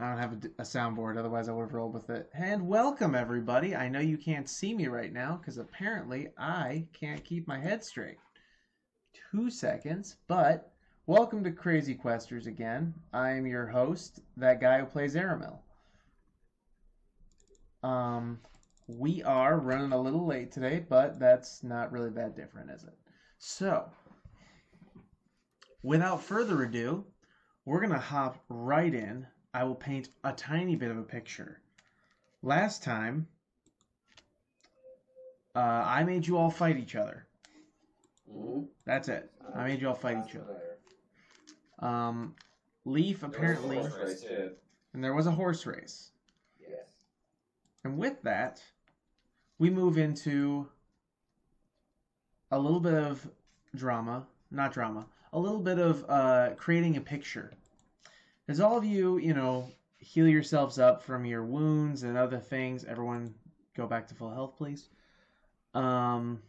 I don't have a soundboard, otherwise I would have rolled with it. And welcome, everybody. I know you can't see me right now because apparently I can't keep my head straight. 2 seconds, but welcome to Crazy Questers again. I am your host, that guy who plays Aramil. We are running a little late today, but that's not really that different, is it? So, without further ado, we're going to hop right in. I will paint a tiny bit of a picture. Last time, I made you all fight each other. That's it. I made you all fight each other. Leaf apparently... And there was a horse race. Yes. And with that, we move into a little bit of drama. Not drama. A little bit of creating a picture. As all of you, heal yourselves up from your wounds and other things. Everyone go back to full health, please. And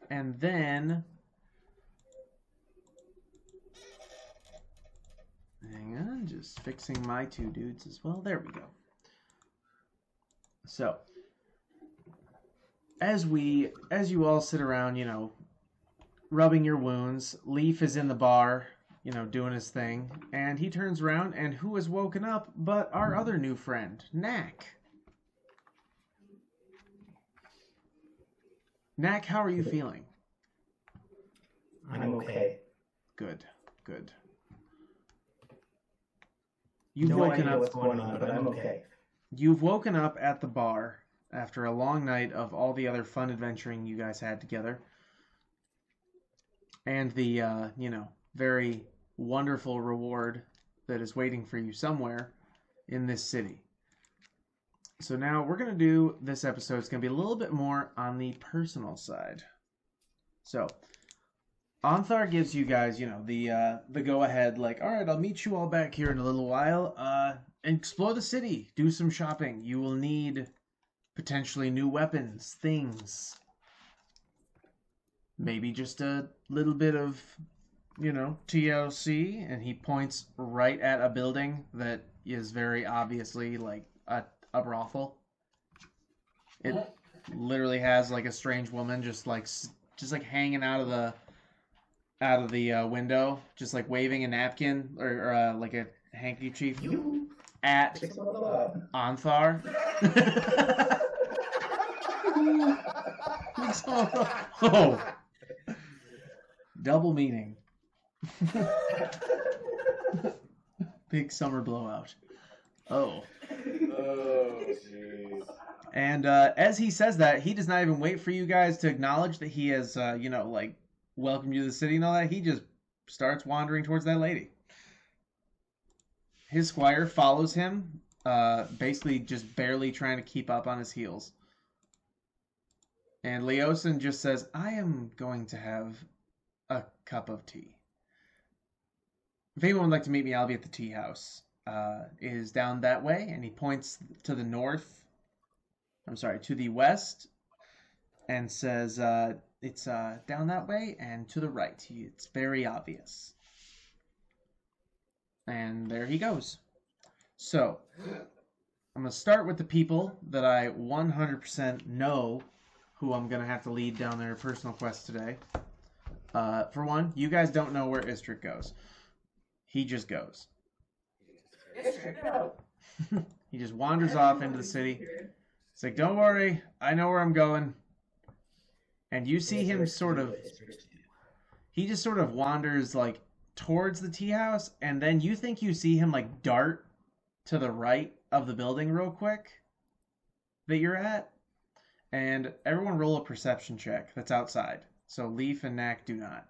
then... Hang on, just fixing my two dudes as well. There we go. So, as you all sit around, rubbing your wounds, Leaf is in the bar, doing his thing, and he turns around, and who has woken up but our other new friend, Knack. Knack, how are you feeling? I'm okay. Good. No idea what's going on, but I'm okay. You've woken up at the bar after a long night of all the other fun adventuring you guys had together. And the, very wonderful reward that is waiting for you somewhere in this city. So now we're going to do this episode. It's going to be a little bit more on the personal side. So, Anthar gives you guys, the go-ahead, like, all right, I'll meet you all back here in a little while. Explore the city. Do some shopping. You will need potentially new weapons, things. Maybe just a little bit of, TLC, and he points right at a building that is very obviously like a brothel. It literally has like a strange woman just like hanging out of the window, just like waving a napkin or like a handkerchief at Anthar. Oh. Double meaning. Big summer blowout. Oh. Oh, jeez. And as he says that, he does not even wait for you guys to acknowledge that he has, welcomed you to the city and all that. He just starts wandering towards that lady. His squire follows him, basically just barely trying to keep up on his heels. And Leosin just says, I am going to have a cup of tea. If anyone would like to meet me, I'll be at the tea house. It is down that way, and he points to the to the west, and says, it's down that way and to the right. It's very obvious. And there he goes. So, I'm going to start with the people that I 100% know who I'm going to have to lead down their personal quest today. For one, you guys don't know where Istrid goes. He just goes. Istrid, go. He just wanders off into the city. It's like, don't worry, I know where I'm going. And you see him he just sort of wanders like towards the tea house, and then you think you see him like dart to the right of the building real quick that you're at. And everyone roll a perception check that's outside. So Leaf and Knack do not.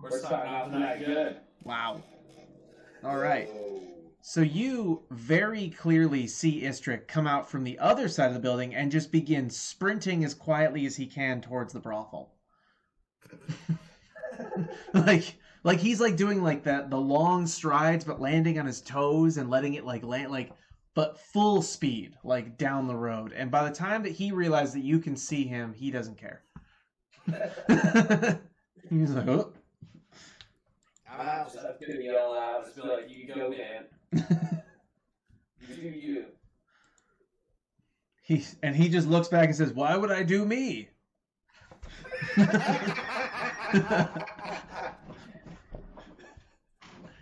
We're starting off not good. Wow. All right. So you very clearly see Istrid come out from the other side of the building and just begin sprinting as quietly as he can towards the brothel. Like he's like doing like the long strides but landing on his toes and letting it like land like but full speed, like down the road. And by the time that he realizes that you can see him, he doesn't care. He's like, oh. I'm just gonna yell out. Just be like, "You go, man. You do you." He just looks back and says, "Why would I do me?"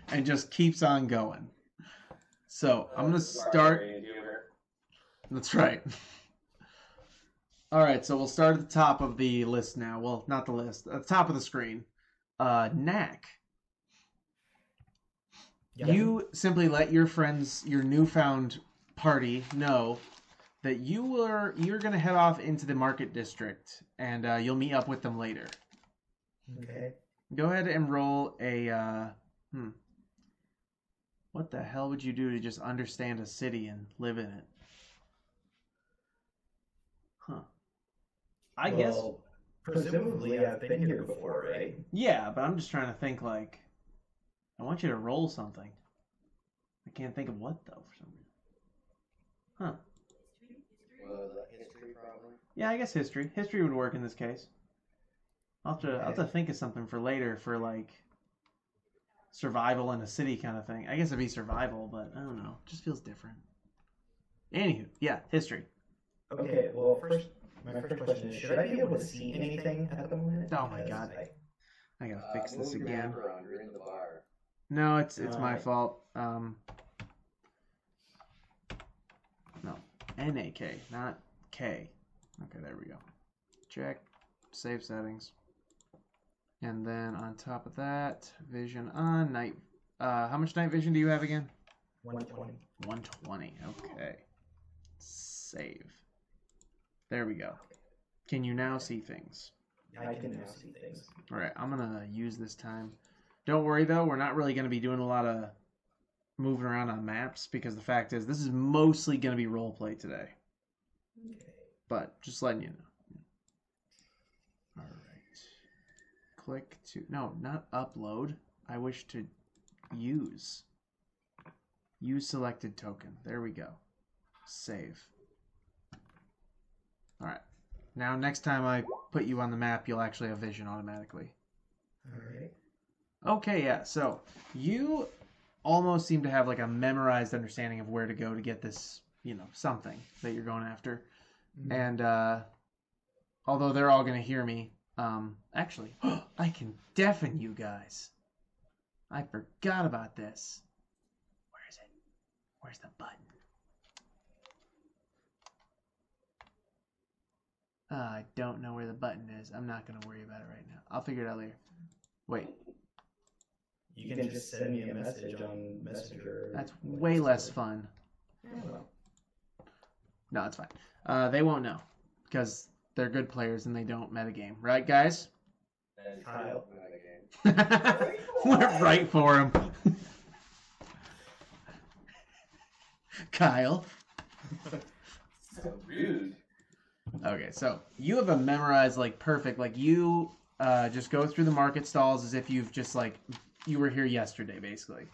And just keeps on going. So I'm gonna start. That's right. All right, so we'll start at the top of the list now. Well, not the list. At the top of the screen. Knack. Yeah. You simply let your friends, your newfound party, know that you're going to head off into the market district, and you'll meet up with them later. Okay. Go ahead and roll a. What the hell would you do to just understand a city and live in it? Huh. I guess. Presumably, I've been here before, right? Yeah, but I'm just trying to think, like, I want you to roll something. I can't think of what, though, for some reason. Huh. History, probably? Yeah, I guess history. History would work in this case. I'll have to think of something for later for, like, survival in a city kind of thing. I guess it'd be survival, but I don't know. It just feels different. Anywho, yeah, history. Okay, well, my first question is, should I be able to see anything at the moment? Oh my god. I gotta fix this again. You're in the bar. No, it's my fault. No, N-A-K, not K. Okay, there we go. Check. Save settings. And then on top of that, vision on, night. How much night vision do you have again? 120. 120, okay. Save. There we go. Can you now see things? I can now see things. All right, I'm going to use this time. Don't worry, though. We're not really going to be doing a lot of moving around on maps because the fact is this is mostly going to be roleplay today. Okay. But just letting you know. All right. Click to... No, not upload. I wish to use. Use selected token. There we go. Save. All right. Now, next time I put you on the map, you'll actually have vision automatically. All right. Okay, yeah. So you almost seem to have like a memorized understanding of where to go to get this, something that you're going after. Mm-hmm. And although they're all going to hear me, actually, I can deafen you guys. I forgot about this. Where is it? Where's the button? I don't know where the button is. I'm not going to worry about it right now. I'll figure it out later. Wait. You can just send me a message on Messenger. That's way less fun. Yeah, well. No, it's fine. They won't know because they're good players and they don't metagame. Right, guys? Kyle. We're right for him. Kyle. So rude. Okay, so you have a memorized, like, perfect, like, you just go through the market stalls as if you've just, like, you were here yesterday, basically.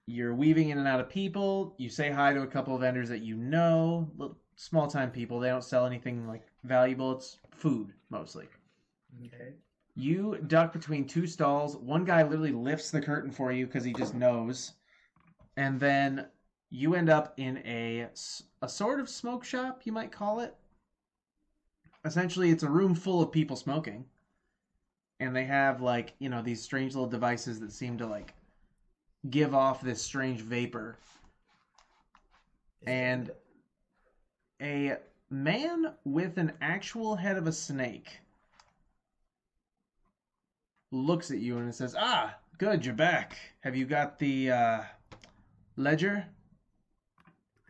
You're weaving in and out of people. You say hi to a couple of vendors that you know, small-time people. They don't sell anything, like, valuable. It's food, mostly. Okay. You duck between two stalls. One guy literally lifts the curtain for you because he just knows. And then you end up in a sort of smoke shop, you might call it. Essentially, it's a room full of people smoking. And they have, like, these strange little devices that seem to, like, give off this strange vapor. And a man with an actual head of a snake looks at you and says, "Ah, good, you're back. Have you got the ledger?"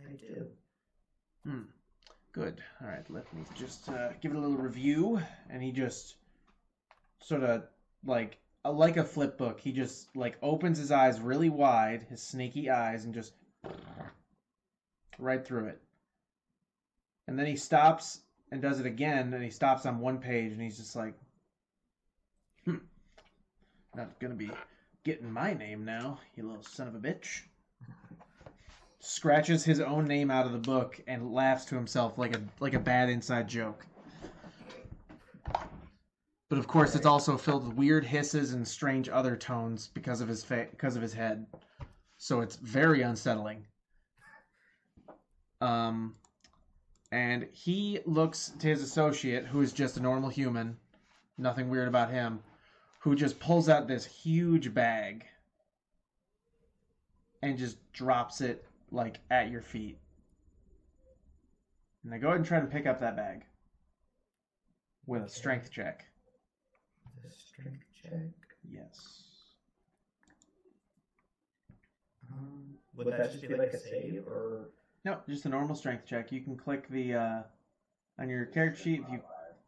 I do. Good. All right, let me just give it a little review. And he just sort of, like a flip book, he just, like, opens his eyes really wide, his snaky eyes, and just right through it. And then he stops and does it again, and he stops on one page, and he's just like, not gonna be getting my name now, you little son of a bitch. scratches his own name out of the book and laughs to himself like a bad inside joke. But of course, it's also filled with weird hisses and strange other tones because of his head. So it's very unsettling. And he looks to his associate, who is just a normal human, nothing weird about him, who just pulls out this huge bag and just drops it like at your feet. Now go ahead and try to pick up that bag with a strength check. The strength check. Yes. Would that just be like a save or? No, just a normal strength check. You can click the on your character sheet.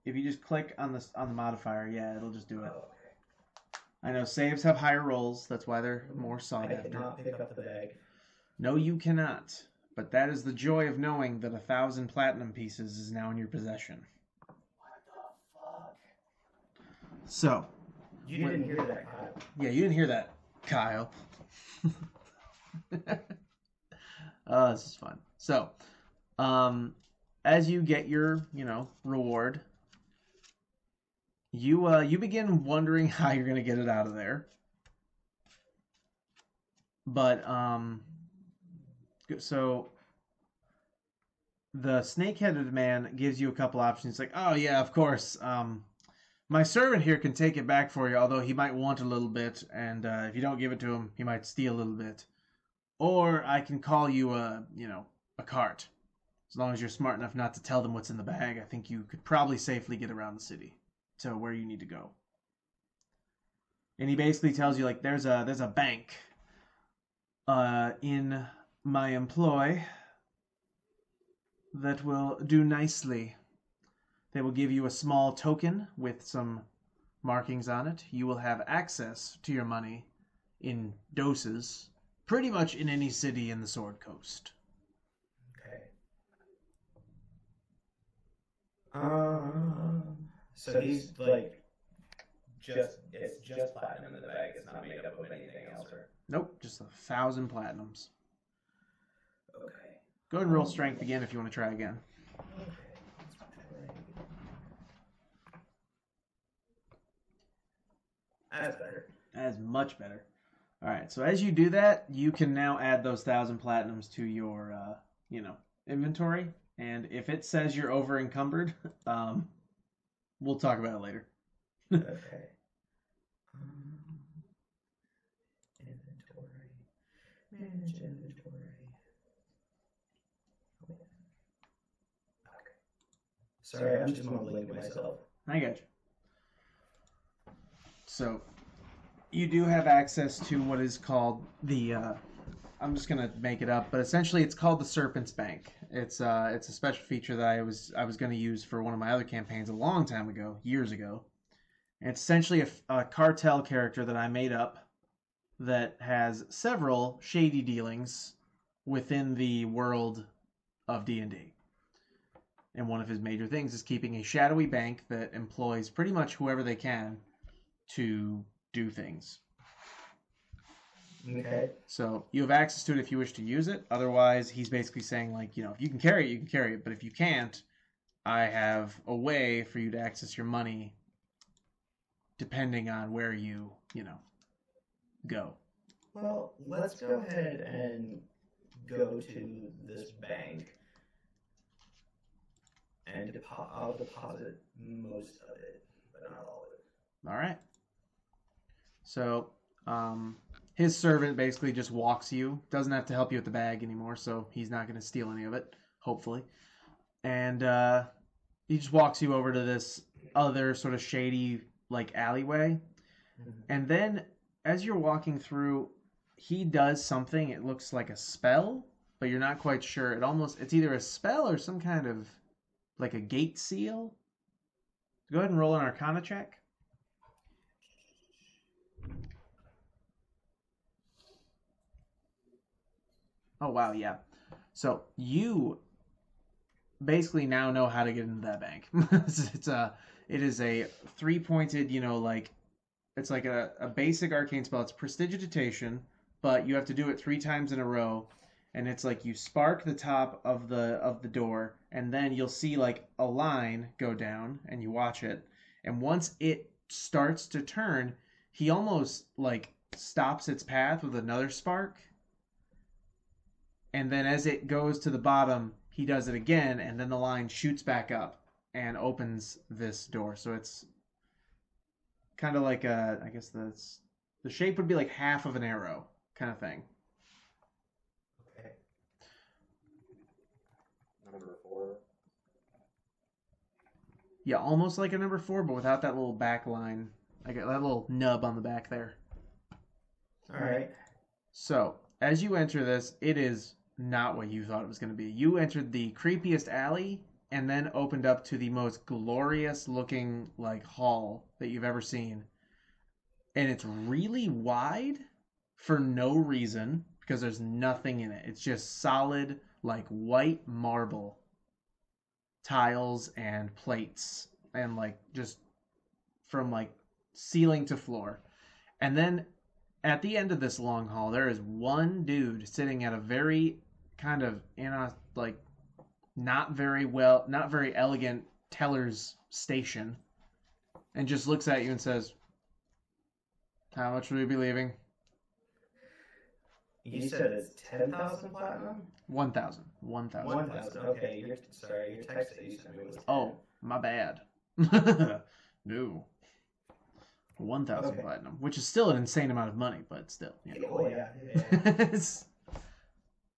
If you just click on the modifier, yeah, it'll just do it. Oh, I know saves have higher rolls. That's why they're more okay. sought I after. cannot pick up the bag. No, you cannot. But that is the joy of knowing that 1,000 platinum pieces is now in your possession. What the fuck? So. You didn't hear that, Kyle. Yeah, you didn't hear that, Kyle. Oh, this is fun. So, as you get your, reward, you begin wondering how you're gonna get it out of there. But so the snake-headed man gives you a couple options. He's like, oh yeah, of course. My servant here can take it back for you, although he might want a little bit, and if you don't give it to him, he might steal a little bit. Or I can call you a cart. As long as you're smart enough not to tell them what's in the bag, I think you could probably safely get around the city to where you need to go. And he basically tells you, like, there's a bank in my employ that will do nicely. They will give you a small token with some markings on it. You will have access to your money in doses, pretty much in any city in the Sword Coast. Okay. So he's like, it's just platinum in the bag. It's not made up of anything else, or? Nope, just 1,000 platinums. Okay. Go ahead and roll strength again if you want to try again. Okay. That's better. That is much better. All right, so as you do that, you can now add those 1,000 platinums to your, inventory. And if it says you're over encumbered, we'll talk about it later. Okay. Inventory. Manage inventory. Okay. Sorry, I'm just mumbling to myself. I got you. So, you do have access to what is called the, I'm just going to make it up, but essentially it's called the Serpent's Bank. It's a special feature that I was going to use for one of my other campaigns a long time ago, years ago. And it's essentially a cartel character that I made up that has several shady dealings within the world of D&D. And one of his major things is keeping a shadowy bank that employs pretty much whoever they can to do things. Okay. So you have access to it if you wish to use it. Otherwise, he's basically saying, like, if you can carry it, you can carry it. But if you can't, I have a way for you to access your money depending on where you, go. Well, let's go ahead and go to this bank and I'll deposit most of it, but not all of it. All right. So, his servant basically just walks you. Doesn't have to help you with the bag anymore, so he's not going to steal any of it, hopefully. And he just walks you over to this other sort of shady, like, alleyway. Mm-hmm. And then, as you're walking through, he does something. It looks like a spell, but you're not quite sure. It's either a spell or some kind of, like, a gate seal. Go ahead and roll an Arcana check. Oh, wow, yeah. So you basically now know how to get into that bank. It is a 3-pointed, it's like a basic arcane spell. It's prestidigitation, but you have to do it 3 times in a row. and it's like you spark the top of the door, and then you'll see like a line go down, and you watch it, and once it starts to turn, he almost like stops its path with another spark, and then as it goes to the bottom, he does it again, and then the line shoots back up and opens this door. So it's kind of like I guess the shape would be like half of an arrow kind of thing. Okay. Number 4. Yeah, almost like a number 4, but without that little back line. I got that little nub on the back there. All right. So, as you enter this, it is not what you thought it was going to be. You entered the creepiest alley and then opened up to the most glorious looking like hall that you've ever seen. And it's really wide for no reason because there's nothing in it. It's just solid like white marble tiles and plates and like just from like ceiling to floor. And then at the end of this long hall, there is one dude sitting at a very kind of in a like not very elegant teller's station, and just looks at you and says, "How much will you be leaving?" You said it's 10,000 platinum? 1,000. 1,000. 1,000. Okay, your text that you sent me was 10. Oh, my bad. No. 1,000 Okay. platinum, which is still an insane amount of money, but still. You know. Oh yeah. It's-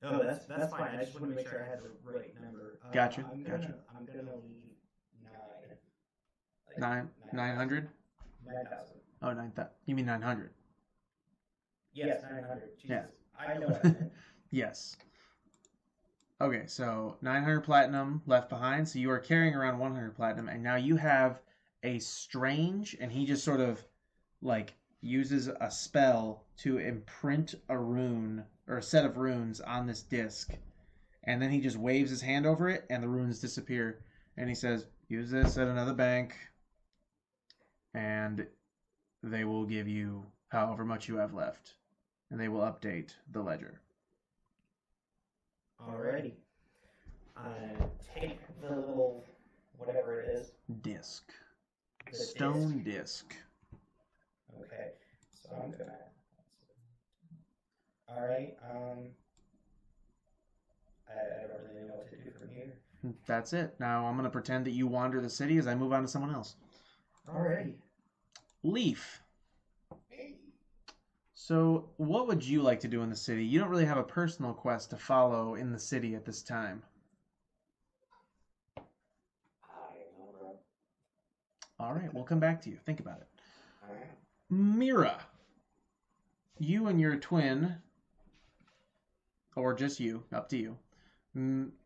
No, that's fine. I just want to make sure I had the right number. Gotcha, I'm gotcha. gonna leave 9. 900? 9,000. Oh, 9,000. You mean 900? Yes, 900. Jesus. Yeah. I know what I meant. Yes. Okay, so 900 platinum left behind. So you are carrying around 100 platinum, and now you have a strange, and he just sort of like uses a spell to imprint a rune or a set of runes on this disc, and then he just waves his hand over it, and the runes disappear. And he says, "Use this at another bank, and they will give you however much you have left, and they will update the ledger." Alrighty. Take the little whatever it is. Disc. The Stone disc. Okay. So I'm gonna. Alright. I don't really know what to do from here. That's it. Now I'm going to pretend that you wander the city as I move on to someone else. Alrighty. Leaf. So, what would you like to do in the city? You don't really have a personal quest to follow in the city at this time. All right, we'll come back to you. Think about it. Mira. You and your twin, or just you, up to you.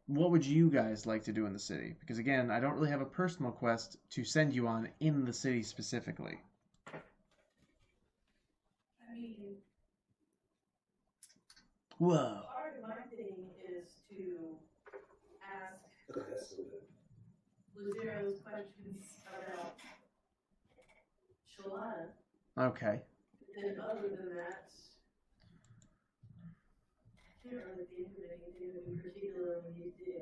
What would you guys like to do in the city? Because again, I don't really have a personal quest to send you on in the city specifically. I mean, Whoa. part of my thing is to ask Luzero's questions about Shalana. Okay. And other than that, I can't really think of anything in particular we need to do.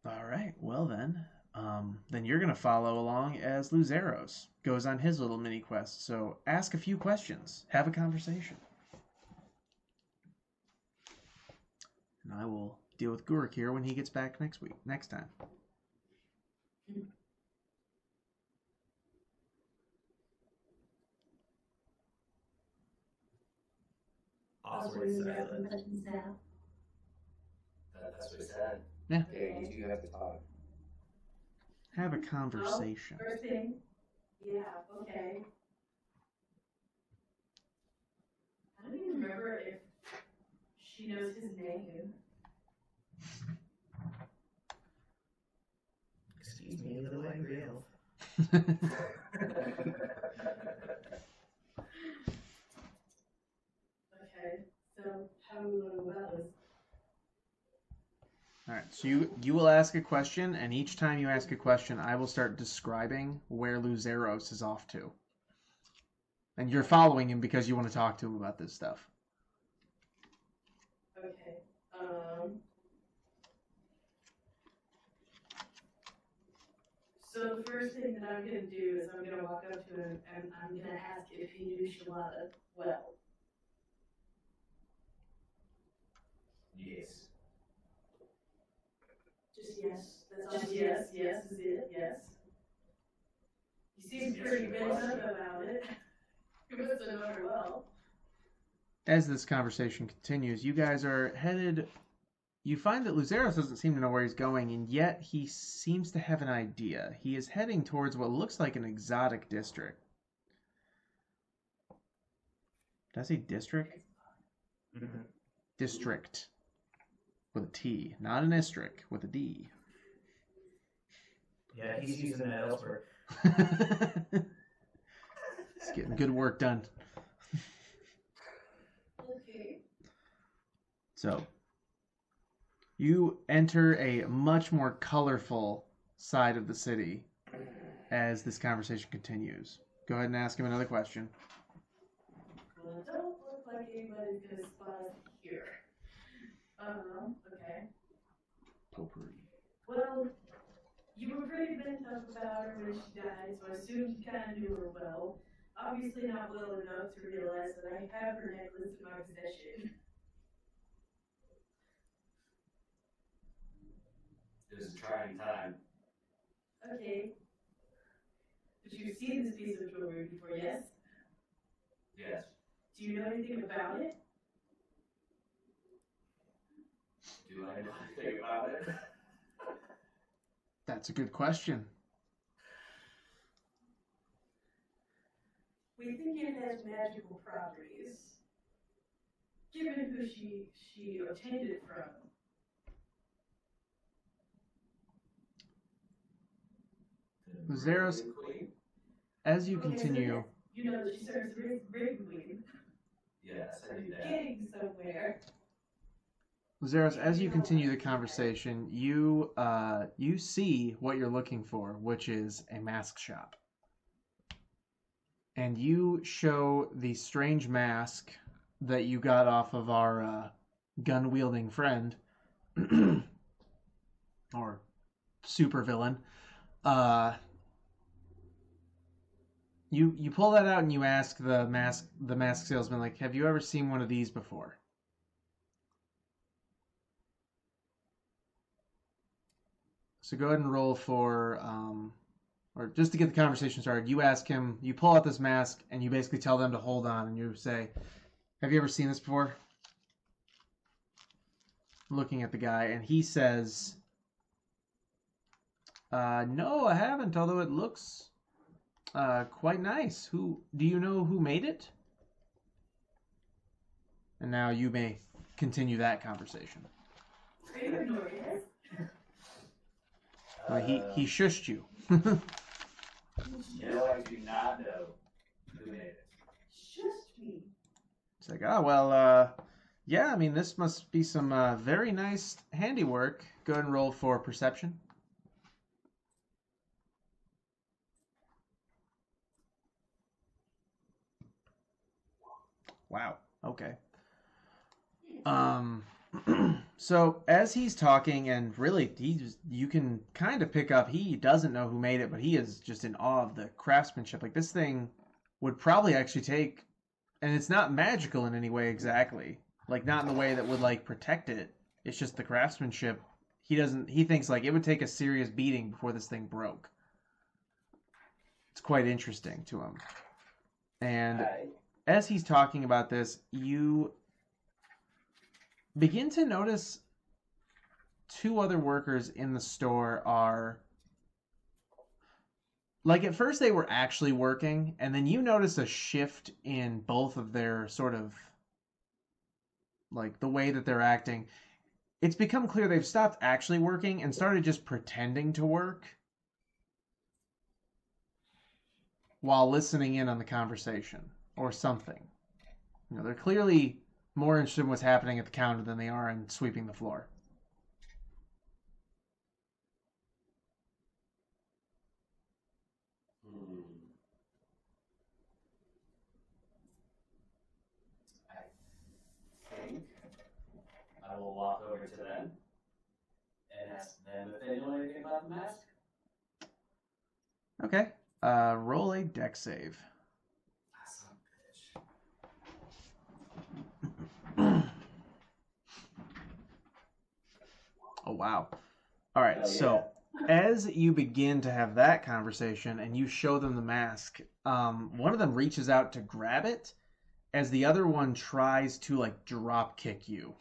All right. Well then you're gonna follow along as Luzeros goes on his little mini quest. So ask a few questions, have a conversation, and I will deal with Gurik here when he gets back next time. Awkward silence. That's what he said. Yeah. Yeah, you two have to talk. Have a conversation. First thing, yeah, okay. I don't even remember if she knows his name. Excuse me, little angry elf. Okay, so how do we go about this? All right. So you will ask a question, and each time you ask a question, I will start describing where Luzeros is off to. And you're following him because you want to talk to him about this stuff. Okay, So the first thing that I'm gonna do is I'm gonna walk up to him and I'm gonna ask if he knew Shalana well. Yes. Just yes. That's all. Just yes. Yes is it. Yes. You seem pretty bent up about it. You must have known her well. As this conversation continues, you guys are headed. You find that Luzeros doesn't seem to know where he's going, and yet he seems to have an idea. He is heading towards what looks like an exotic district. Did I say district? Mm-hmm. District. With a T. Not an istrict, with a D. Yeah, he's using that elsewhere. It's getting good work done. Okay. So, you enter a much more colorful side of the city as this conversation continues. Go ahead and ask him another question. Well, it don't look like anybody's gonna spot us here. Okay. Potpourri. Well, you were pretty bent up about her when she died, so I assumed you kind of knew her well. Obviously not well enough to realize that I have her necklace in my possession. It was a trying time. Okay. But you've seen this piece of jewelry before, yes? Yes. Do you know anything about it? Do I know anything about it? That's a good question. We think it has magical properties. Given who she obtained it from. Luzeros, as you continue... You know that she serves Rig Queen. Yes, I Are do you that. getting somewhere? Luzeros, as you continue the conversation, you see what you're looking for, which is a mask shop. And you show the strange mask that you got off of our gun-wielding friend, or supervillain. You pull that out and you ask the mask salesman, like, have you ever seen one of these before? So go ahead and roll for, or just to get the conversation started, you ask him, you pull out this mask, and you basically tell them to hold on, and you say, have you ever seen this before? Looking at the guy, and he says, no, I haven't, although it looks quite nice. Do you know who made it? And now you may continue that conversation. He shushed you. No, I do not know who made it. Shushed me. It's like, oh, well, yeah, I mean, this must be some very nice handiwork. Go ahead and roll for perception. Wow. Okay. So as he's talking, and really, you can kind of pick up, he doesn't know who made it, but he is just in awe of the craftsmanship. Like, this thing would probably actually take, and it's not magical in any way exactly. Like, not in the way that would, like, protect it. It's just the craftsmanship. He thinks, like, it would take a serious beating before this thing broke. It's quite interesting to him. And as he's talking about this, you begin to notice two other workers in the store are, like, at first they were actually working, and then you notice a shift in both of their sort of, like, the way that they're acting. It's become clear they've stopped actually working and started just pretending to work while listening in on the conversation or something. You know, they're clearly more interested in what's happening at the counter than they are in sweeping the floor. I think I will walk over to them and ask them if they know anything about the mask. Okay. Roll a dex save. Son of a bitch. Oh, wow. All right, Hell so as you begin to have that conversation and you show them the mask, one of them reaches out to grab it as the other one tries to, like, drop kick you.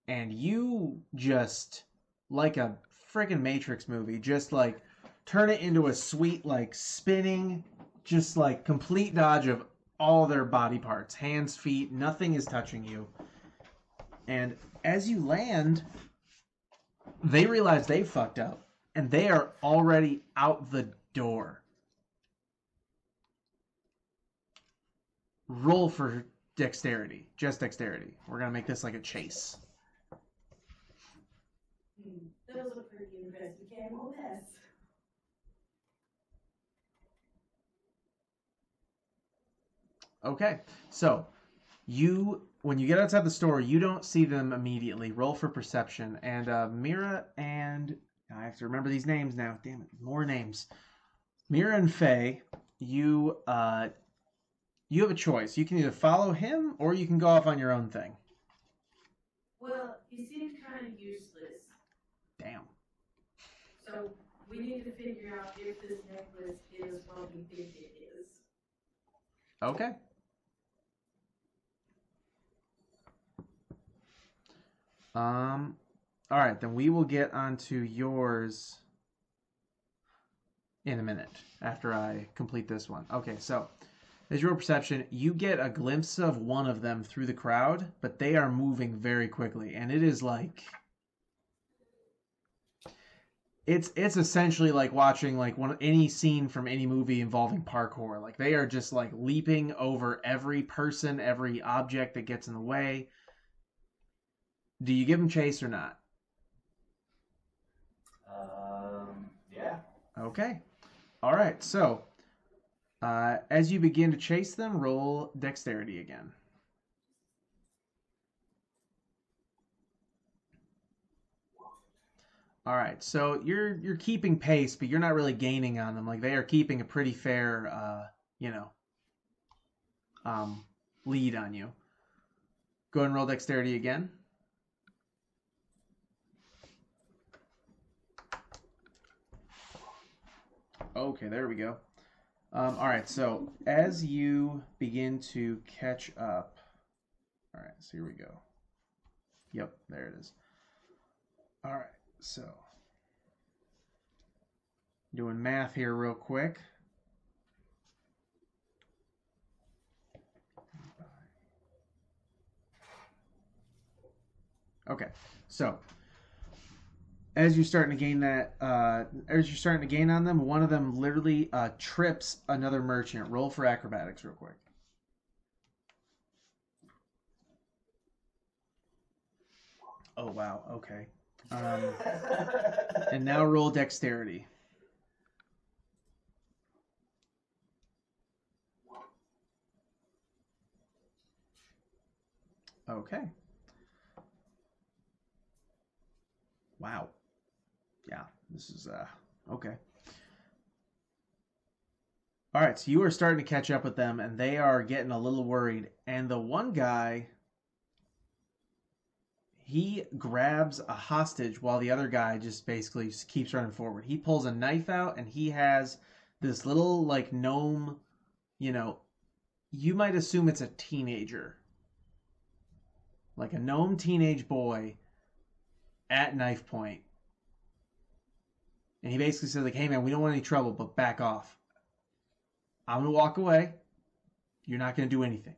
And you just, like a freaking Matrix movie, just, like, turn it into a sweet, like, spinning, just, like, complete dodge of all their body parts. Hands, feet, nothing is touching you. And as you land, they realize they fucked up, and they are already out the door. Roll for dexterity. Just dexterity. We're going to make this like a chase. Those are pretty impressive camel nests. Okay, so when you get outside the store, you don't see them immediately. Roll for perception. And Mira and... I have to remember these names now. Damn it, more names. Mira and Faye, you have a choice. You can either follow him or you can go off on your own thing. Well, he seems kind of useless. Damn. So we need to figure out if this necklace is what we think it is. Okay. All right, then we will get onto yours in a minute after I complete this one. Okay, so as your perception, you get a glimpse of one of them through the crowd, but they are moving very quickly, and it is like it's essentially like watching like any scene from any movie involving parkour. Like they are just like leaping over every person, every object that gets in the way. Do you give them chase or not? Yeah. Okay. All right. So, as you begin to chase them, roll dexterity again. All right. So you're keeping pace, but you're not really gaining on them. Like they are keeping a pretty fair, lead on you. Go ahead and roll dexterity again. Okay, there we go. All right, so as you begin to catch up, all right, so here we go. Yep, there it is. All right, so doing math here real quick. Okay, so as you're starting to gain on them, one of them literally trips another merchant. Roll for acrobatics real quick. Oh, wow. Okay. And now roll dexterity. Okay. Wow. Yeah, this is okay. All right, so you are starting to catch up with them, and they are getting a little worried. And the one guy, he grabs a hostage while the other guy just basically just keeps running forward. He pulls a knife out, and he has this little, like, gnome, you might assume it's a teenager. Like a gnome teenage boy at knife point. And he basically says, like, hey, man, we don't want any trouble, but back off. I'm going to walk away. You're not going to do anything.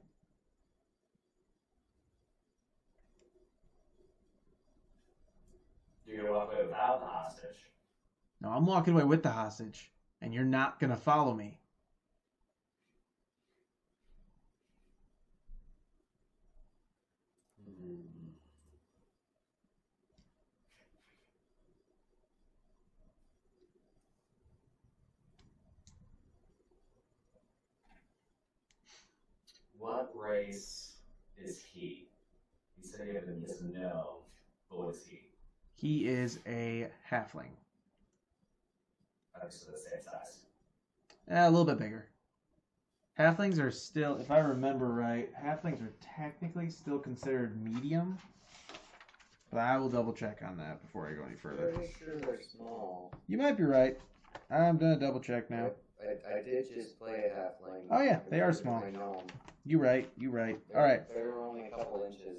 You're going to walk away without the hostage. No, I'm walking away with the hostage, and you're not going to follow me. What race is he? You said you have a yes and no. But what is he? He is a halfling. Obviously the same size. A little bit bigger. Halflings are still, if I remember right, halflings are technically still considered medium. But I will double check on that before I go any further. Pretty sure they're small. You might be right. I'm gonna double check now. I did just play a halfling. Oh yeah, they are small. I know 'em. You right. All right. They were only a couple inches.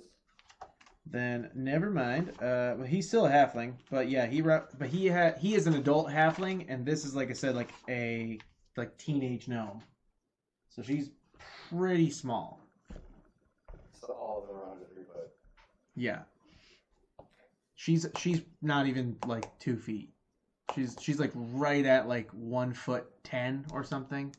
Then never mind. Well, he's still a halfling, but yeah, he is an adult halfling, and this is, like I said, like a teenage gnome. So she's pretty small. So all of them are under 3 foot. Yeah. She's not even like 2 feet. She's like right at like 1'10" or something.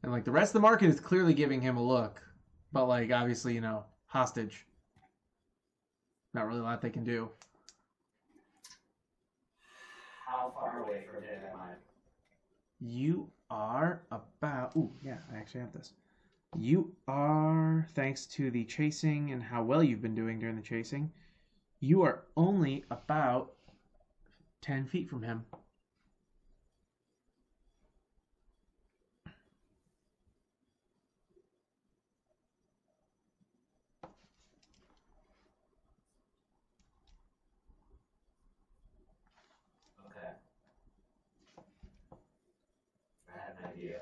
And like the rest of the market is clearly giving him a look, but like obviously, hostage. Not really a lot they can do. How far away from him am I? You are about... Ooh, yeah, I actually have this. You are, thanks to the chasing and how well you've been doing during the chasing, you are only about 10 feet from him. Okay. I have an idea.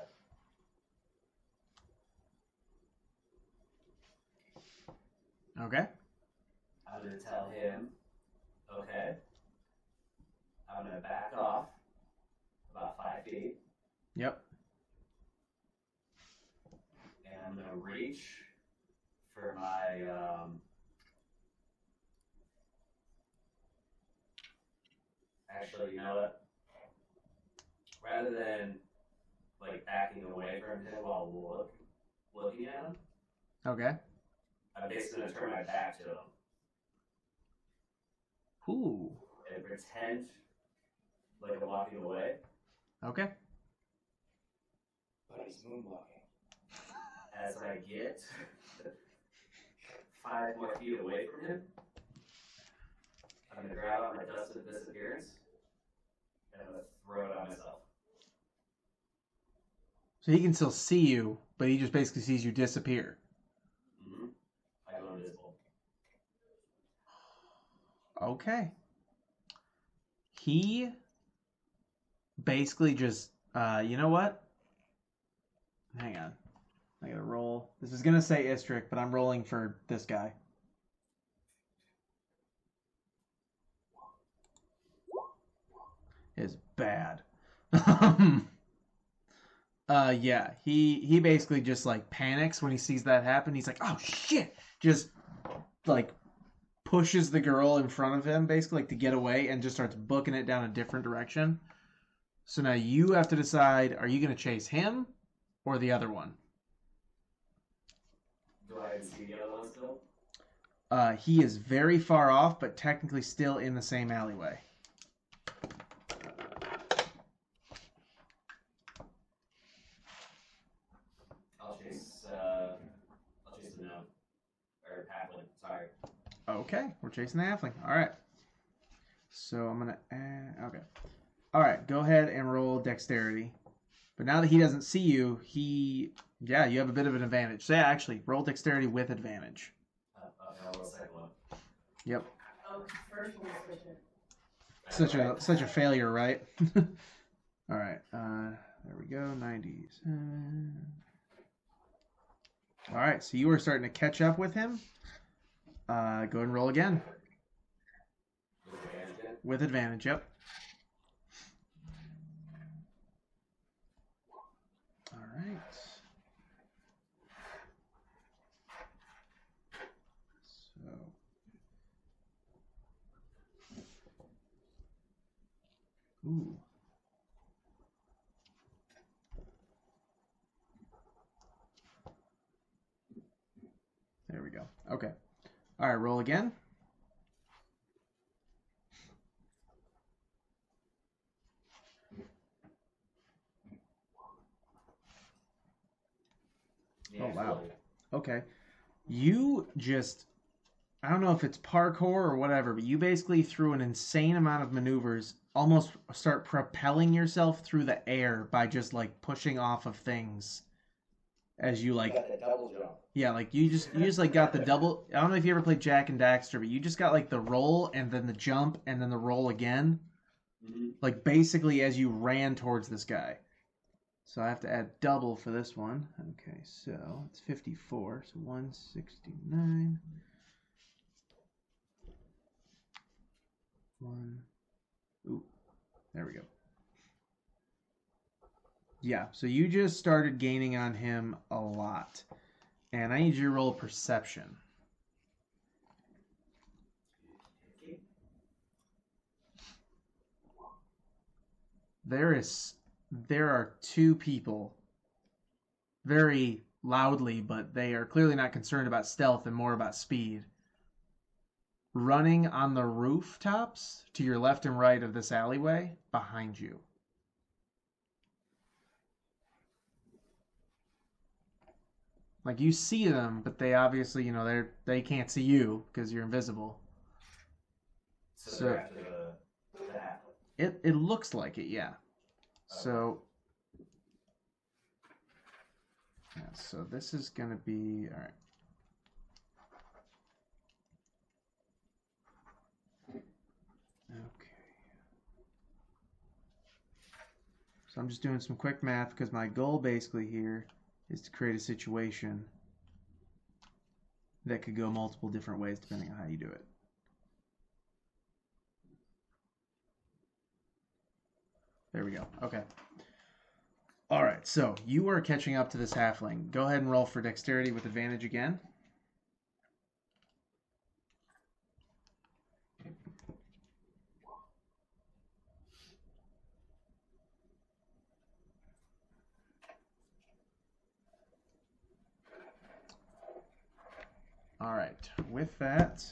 Okay. I'm going to tell him, okay, I'm going to back off about 5 feet, Yep. and I'm going to reach for my, actually, you know what? Rather than, like, backing away from him while looking at him, Okay. I'm basically going to turn my back to him Ooh. and pretend like I'm walking away. Okay. But he's moonwalking. As I get 5 more feet away from him, I'm going to grab out my dust of disappearance and I'm going to throw it on myself. So he can still see you, but he just basically sees you disappear. Mm-hmm. I go invisible. Okay. He basically just, you know what? Hang on. I gotta roll. This is gonna say Istrick, but I'm rolling for this guy. Is bad. Yeah, he basically just like panics when he sees that happen. He's like, oh shit! Just like pushes the girl in front of him, basically like to get away, and just starts booking it down a different direction. So now you have to decide: are you going to chase him or the other one? Do I see the other one still? He is very far off, but technically still in the same alleyway. I'll chase the gnome. Or halfling, sorry. Okay, we're chasing the halfling. All right. So I'm gonna add. Okay. All right, go ahead and roll dexterity. But now that he doesn't see you, you have a bit of an advantage. So yeah, actually, roll dexterity with advantage. Okay, I'll roll the second one. Yep. Oh, first one was Such a failure, right? All right. There we go. 97. All right. So you are starting to catch up with him. Go ahead and roll again. With advantage again? With advantage. Yep. All right. So. Ooh. There we go. Okay. All right, roll again. Oh, wow. Okay. You just, I don't know if it's parkour or whatever, but you basically through an insane amount of maneuvers almost start propelling yourself through the air by just like pushing off of things as you like. Got that double jump. Yeah, like you just like got the double. I don't know if you ever played Jack and Daxter, but you just got like the roll and then the jump and then the roll again. Mm-hmm. Like basically as you ran towards this guy. So I have to add double for this one. Okay, so it's 54. So 169. 1. Ooh, there we go. Yeah, so you just started gaining on him a lot. And I need you to roll perception. There are two people very loudly, but they are clearly not concerned about stealth and more about speed, running on the rooftops to your left and right of this alleyway behind you. Like you see them, but they obviously, they can't see you because you're invisible. So they're after the halfling. It looks like it, yeah. So yeah, so this is gonna be all right. Okay. So I'm just doing some quick math because my goal basically here is to create a situation that could go multiple different ways depending on how you do it. There we go. Okay. All right. So you are catching up to this halfling. Go ahead and roll for dexterity with advantage again. All right. With that,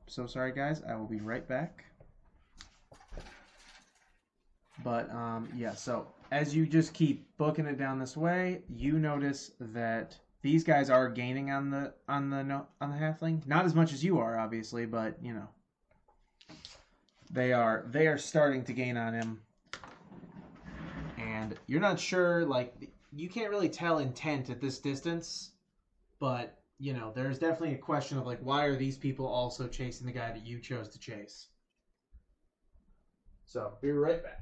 so sorry guys. I will be right back. But yeah, so as you just keep booking it down this way, you notice that these guys are gaining on the halfling. Not as much as you are, obviously, but they are starting to gain on him. And you're not sure, like you can't really tell intent at this distance, but there's definitely a question of like why are these people also chasing the guy that you chose to chase? So, be right back.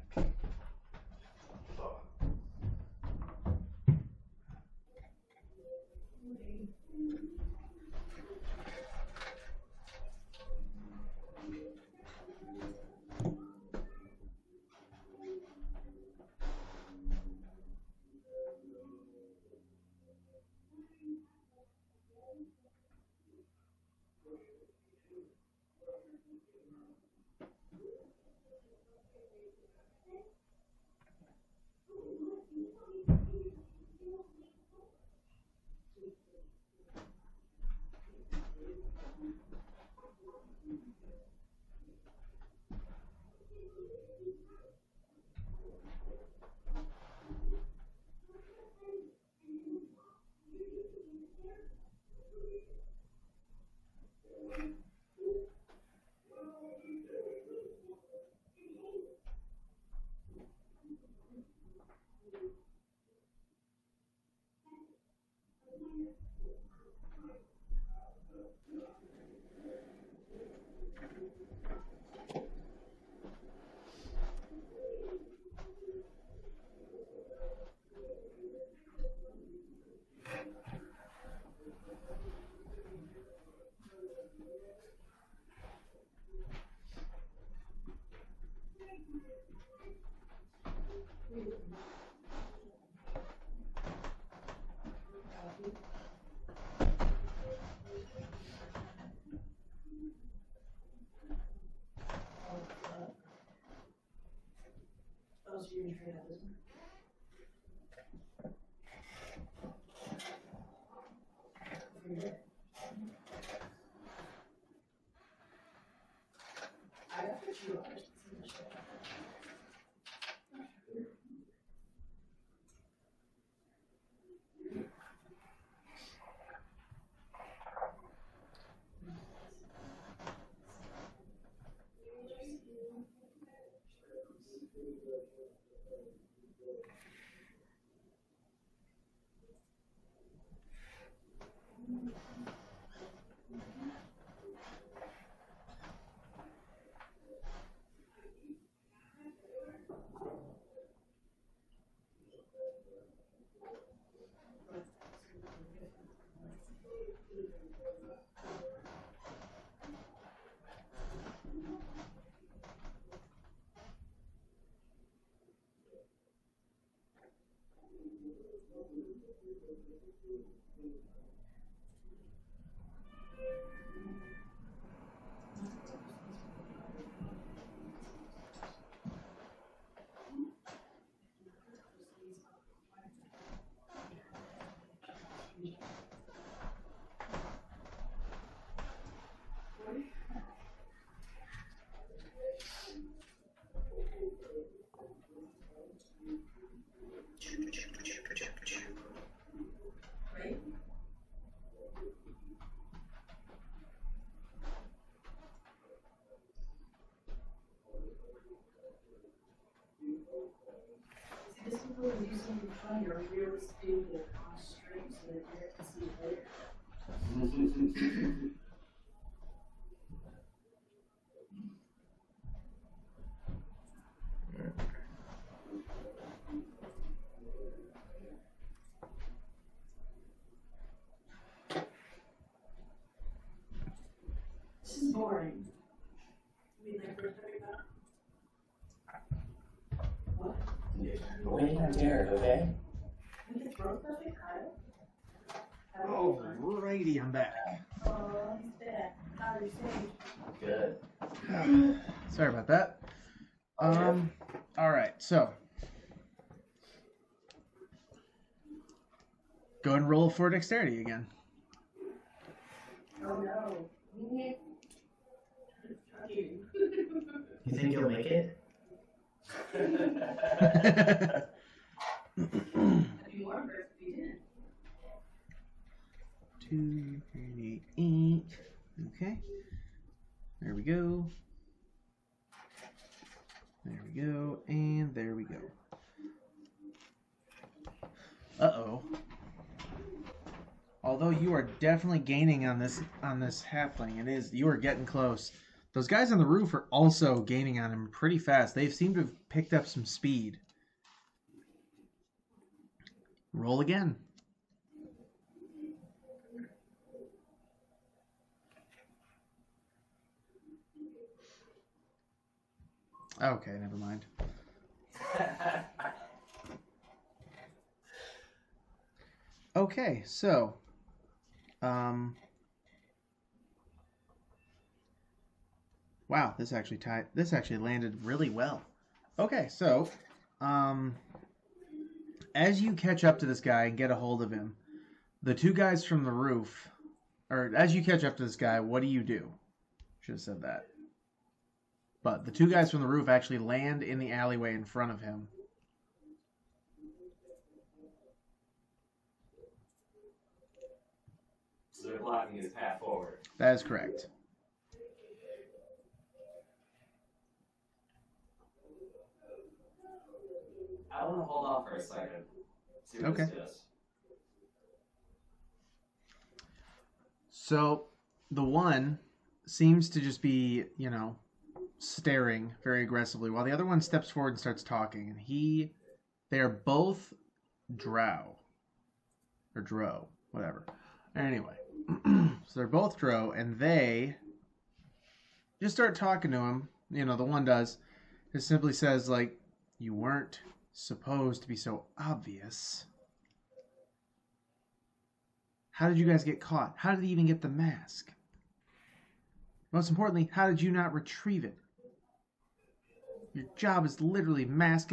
Oh, so you're gonna trade out this one? I got the 2 hours. on your real stupid on stream so that you get to see it later. This is boring. We never talk about what? You're waiting on Jared, okay? We just broke the Kyle. Alrighty, I'm back. Oh, he's dead. How are you saying? Good. Sorry about that. Alright, so. Go ahead and roll for dexterity again. Oh no. You think you'll make it? If you want first, if you didn't. 2, 3, 8. Okay. There we go. There we go. And there we go. Uh-oh. Although you are definitely gaining on this halfling, you are getting close. Those guys on the roof are also gaining on him pretty fast. They seem to have picked up some speed. Roll again. Okay, never mind. Okay, so wow, this actually landed really well. Okay, so as you catch up to this guy and get a hold of him, the two guys from the roof, or as you catch up to this guy, what do? Should have said that. But the two guys from the roof actually land in the alleyway in front of him. So they're blocking his path forward. That is correct. I want to hold off for a second. See what Okay. this does. So the one seems to just be, staring very aggressively, while the other one steps forward and starts talking. And they're both drow. Or dro, whatever. Anyway, so they're both dro, and they just start talking to him. The one does. It simply says, like, you weren't supposed to be so obvious. How did you guys get caught? How did he even get the mask? Most importantly, how did you not retrieve it? Your job is literally mask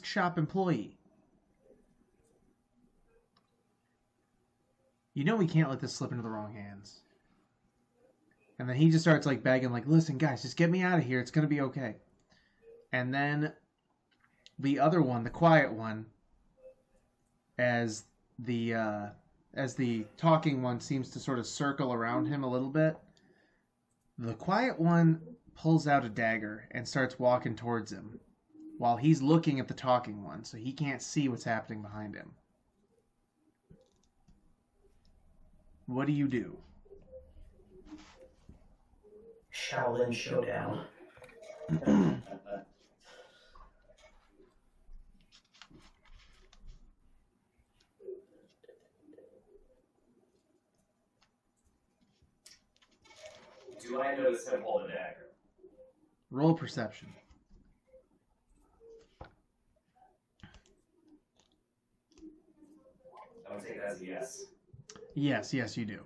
shop employee. You know we can't let this slip into the wrong hands. And then he just starts like begging, like, listen, guys, just get me out of here. It's going to be okay. And then the other one, the quiet one, as the talking one seems to sort of circle around him a little bit, the quiet one pulls out a dagger and starts walking towards him while he's looking at the talking one, so he can't see what's happening behind him. What do? Shaolin Showdown. Do I notice him hold a dagger? Roll perception. I would take that as a yes. Yes, you do.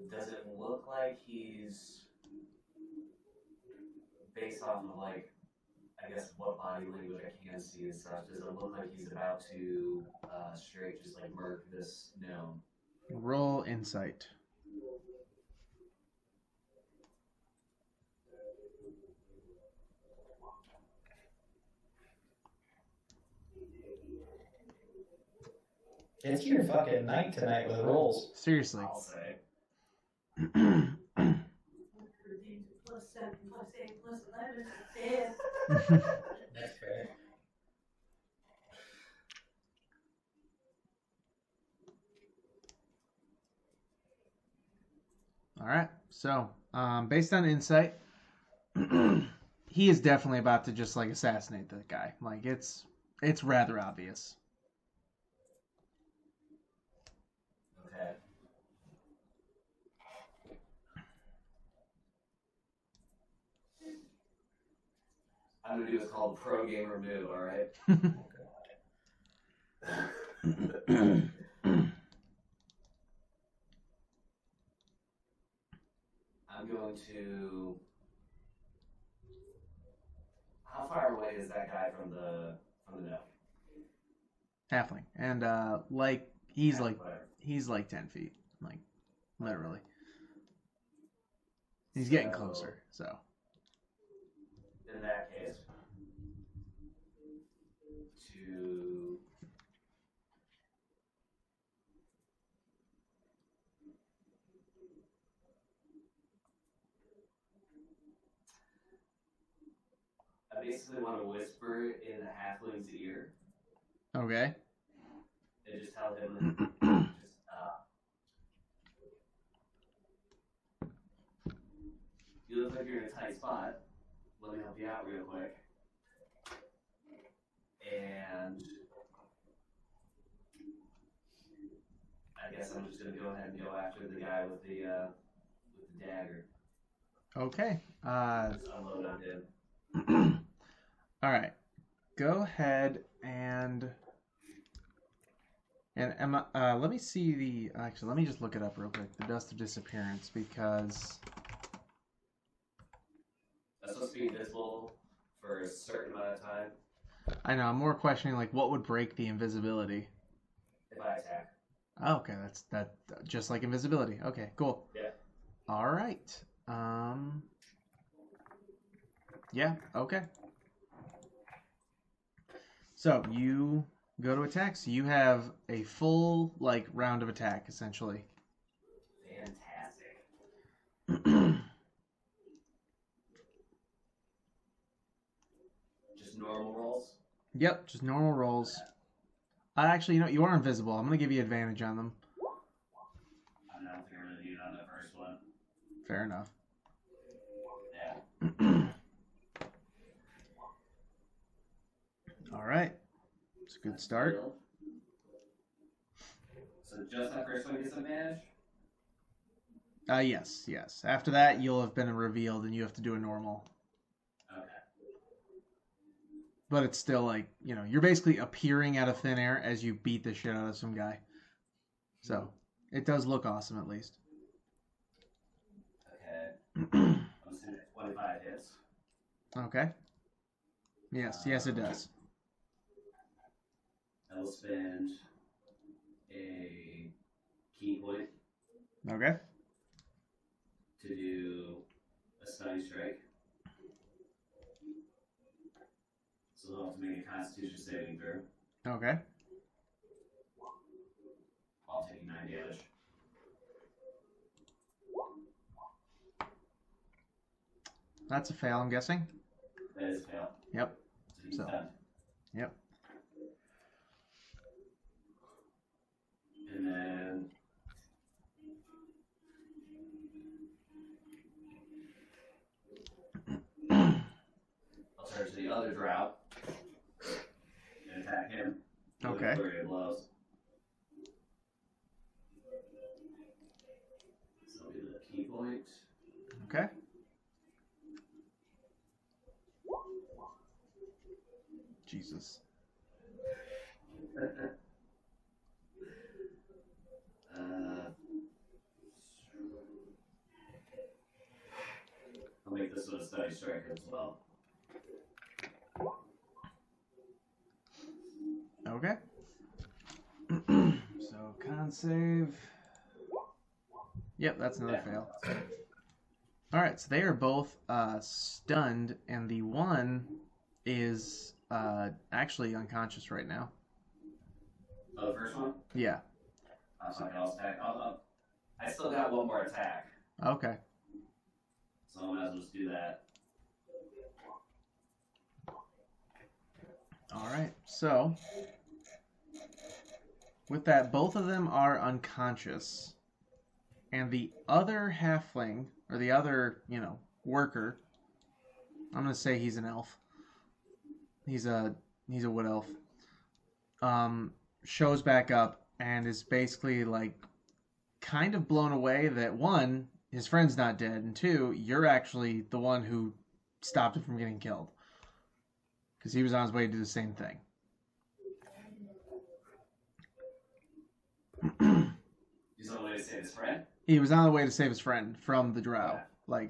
Does it look like he's based off of, like, I guess what body language I can see and stuff? Does it look like he's about to straight just like murk this gnome? Roll insight. It's your fucking night tonight with rolls. Seriously. I'll say. +7, +8, +11, +10. That's fair. All right. So, based on insight, he is definitely about to just like assassinate the guy. Like it's rather obvious. Okay. I'm gonna do what's called pro gamer move, alright? I'm going to. How far away is that guy from the no? Halfling, and like he's like 10 feet, like literally. He's getting closer. So In that case, to I basically want to whisper in the halfling's ear okay. and just tell him just you look like you're in a tight spot. Let me help you out real quick. And I guess I'm just gonna go ahead and go after the guy with the dagger. Okay. Just unload on him. All right. Go ahead and Emma, let me see the. Actually, let me just look it up real quick. The dust of disappearance, because That's supposed to be invisible for a certain amount of time I know I'm more questioning like what would break the invisibility. if I attack. Oh, okay, that's just like invisibility. Okay, cool. Yeah. All right. Yeah. Okay. So you go to attack. So you have a full like round of attack essentially. Fantastic. Just normal rolls. Yep, just normal rolls. Actually, you know, you are invisible. I'm gonna give you advantage on them. I don't think I'm gonna need it on the first one. Fair enough. Yeah. All right. It's a good start. So just that first one gets advantage? Yes. After that, you'll have been revealed, and you have to do a normal. Okay. But it's still like, you know, you're basically appearing out of thin air as you beat the shit out of some guy. So it does look awesome, at least. Okay. I'm assuming 25 hits. Okay. Yes, it does. I will spend a key point Okay. to do a stunning strike. So they'll have to make a Constitution saving throw. Okay. I'll take 9 damage. That's a fail, I'm guessing. That is a fail. Yep. So he's So. done. Yep. And then I'll turn to the other drought and attack him. With Okay. a flurry of blows. So I'll do the key point. Okay. Jesus. I'll make this one a study strike as well. Okay. So con save. Yep, that's another fail. All right, so they are both stunned, and the one is actually unconscious right now. Oh, the first one? Yeah. So I'll attack. I still got one more attack. Okay. So I might as well just do that. All right. So, with that, both of them are unconscious. And the other halfling, or the other, worker, I'm going to say he's an elf. He's a wood elf. Shows back up and is basically like kind of blown away that one, his friend's not dead, and two, you're actually the one who stopped him from getting killed. Because he was on his way to do the same thing. He's on the way to save his friend? He was on the way to save his friend from the drow. Yeah.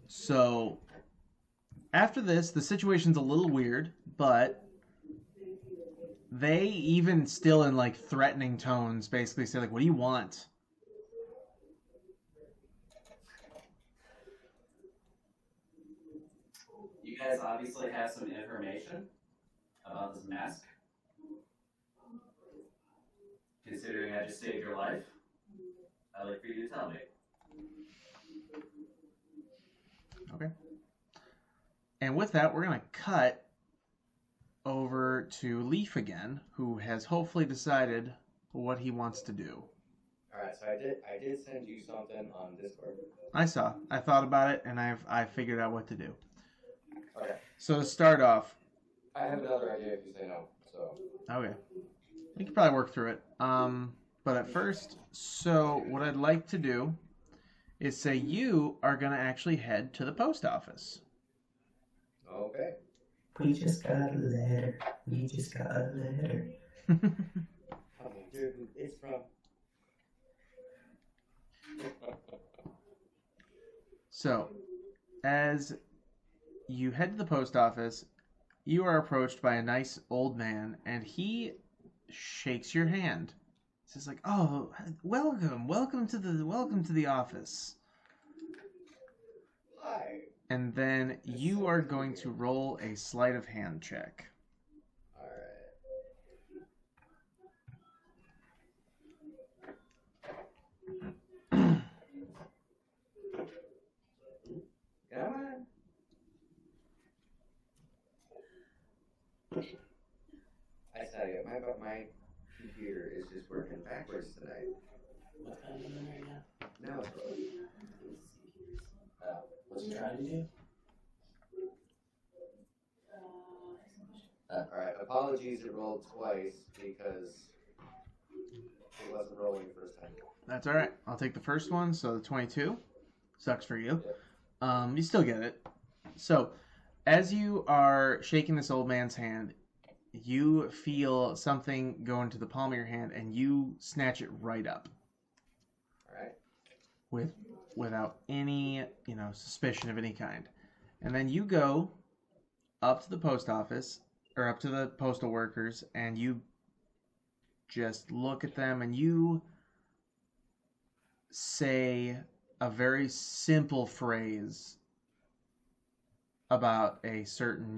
So, after this, the situation's a little weird, but they even still in threatening tones basically say what do you want? You guys obviously have some information about this mask. Considering I just saved your life, I'd like for you to tell me. Okay. And with that, we're going to cut over to Leaf again, who has hopefully decided what he wants to do. Alright, so I did send you something on Discord. I saw. I thought about it, and I figured out what to do. Okay. So to start off... I have another idea if you say no, so... Okay. We could probably work through it. But at first, so what I'd like to do is say you are going to actually head to the post office. Okay. We just got a letter. Dude, it's from... So, as you head to the post office, you are approached by a nice old man, and he shakes your hand. He's like, "Oh, welcome to the office." Hi. And then you are going to roll a sleight of hand check. Alright. Come on. I tell you, my computer is just working backwards tonight. What kind of doing right now? Now it's rolling. What's he trying to do? Alright, apologies it rolled twice because it wasn't rolling the first time. That's all right. I'll take the first one. So the 22 sucks for you. Yep. You still get it. So as you are shaking this old man's hand, you feel something go into the palm of your hand, and you snatch it right up. Alright. Without any, suspicion of any kind. And then you go up to the post office, or up to the postal workers, and you just look at them, and you say a very simple phrase about a certain,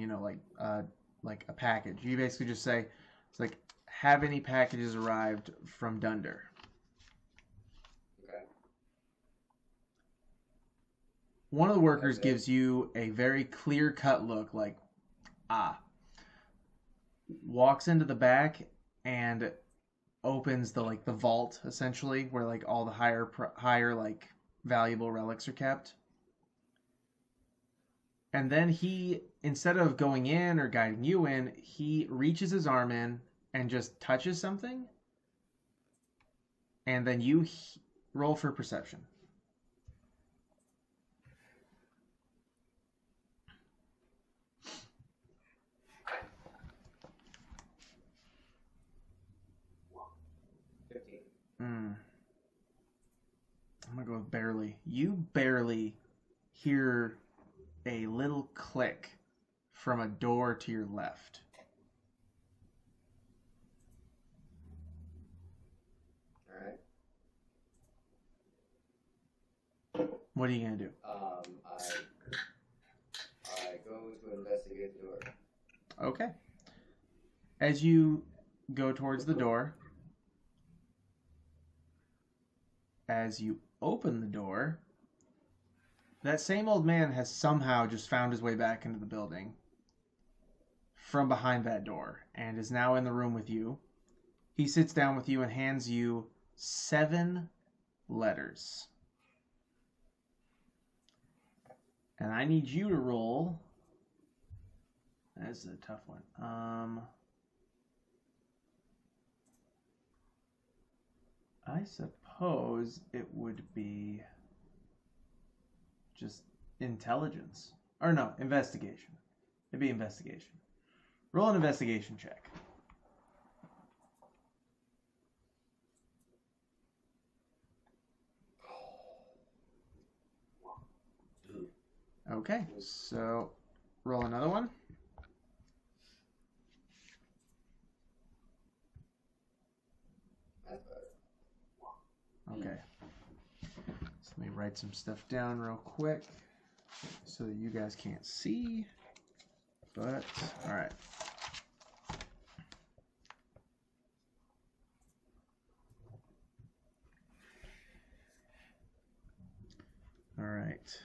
like a package. You basically just say, it's like, have any packages arrived from Dunder? Okay. One of the workers gives you a very clear-cut look, like, walks into the back and opens the vault, essentially, where all the higher valuable relics are kept. And then he, instead of going in or guiding you in, he reaches his arm in and just touches something. And then you roll for perception. I'm gonna go with barely. You barely hear a little click from a door to your left. Alright. What are you gonna do? I go to investigate the door. Okay. As you go towards the door. As you open the door, that same old man has somehow just found his way back into the building from behind that door and is now in the room with you. He sits down with you and hands you 7 letters. And I need you to roll. That's a tough one. I suppose it would be just intelligence. Or no, investigation. It'd be investigation. Roll an investigation check. Okay, so roll another one. Okay. So let me write some stuff down real quick so that you guys can't see. But, alright. Alright.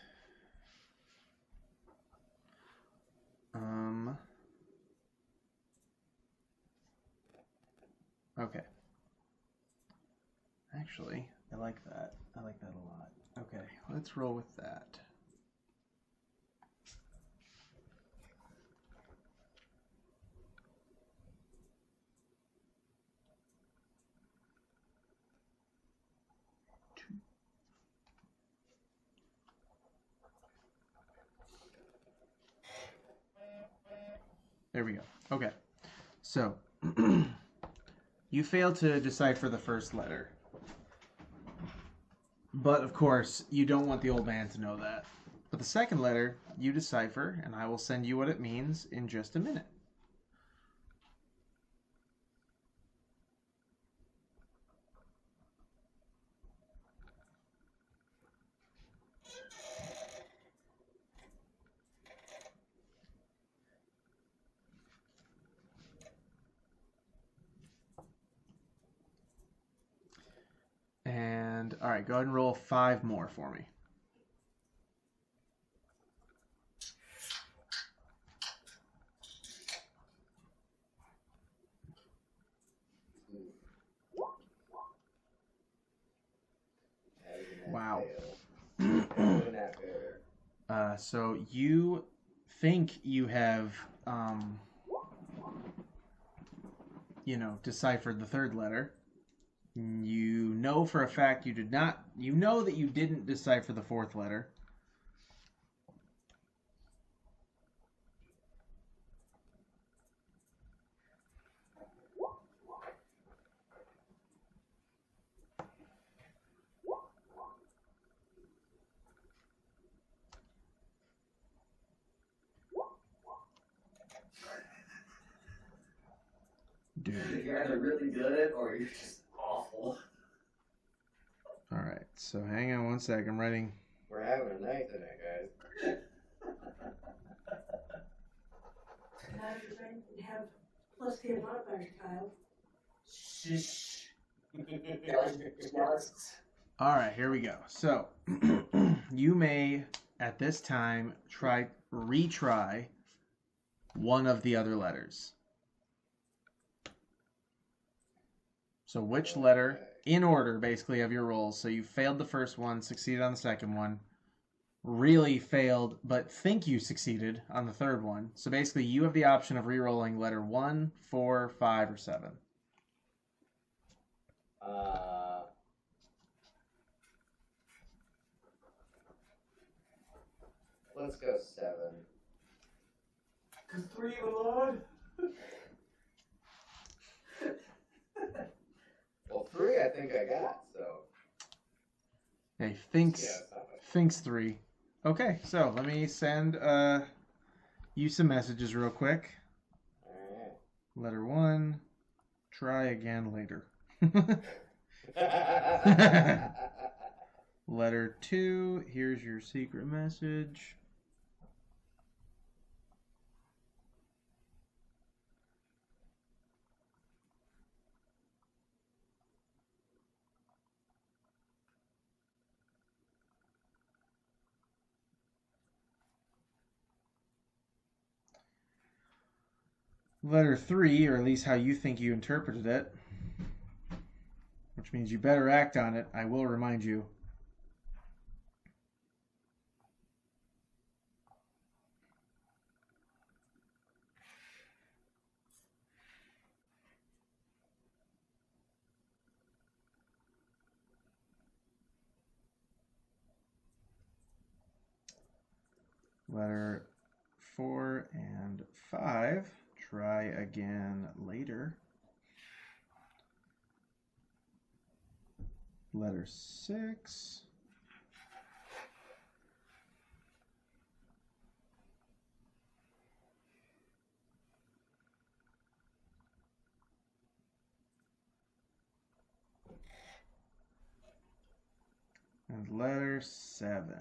Okay. Actually, I like that. I like that a lot. Okay, let's roll with that. There we go. Okay. So, you fail to decipher the first letter. But, of course, you don't want the old man to know that. But the second letter, you decipher, and I will send you what it means in just a minute. And, all right, go ahead and roll 5 more for me. Wow. So you think you have, deciphered the third letter. You know for a fact you did not. You know that you didn't decipher the fourth letter. Dude. You're either really good or you're just awful. All right, so hang on one sec. I'm writing. We're having a night tonight, guys. Have plus 10 modifiers, Kyle. Shh. All right, here we go. So you may, at this time, retry one of the other letters. So which letter, in order, basically, of your rolls. So you failed the first one, succeeded on the second one, really failed, but think you succeeded on the third one. So basically, you have the option of re-rolling letter 1, 4, 5, or 7. Let's go 7. 'Cause 3 of the Lord. Well, 3 I think I got, so. Hey, Yeah, it's not much. thinks 3. Okay, so let me send you some messages real quick. Alright. Letter 1, try again later. Letter 2, here's your secret message. Letter 3, or at least how you think you interpreted it, which means you better act on it. I will remind you. Letter 4 and 5. Try again later. Letter 6. And letter 7.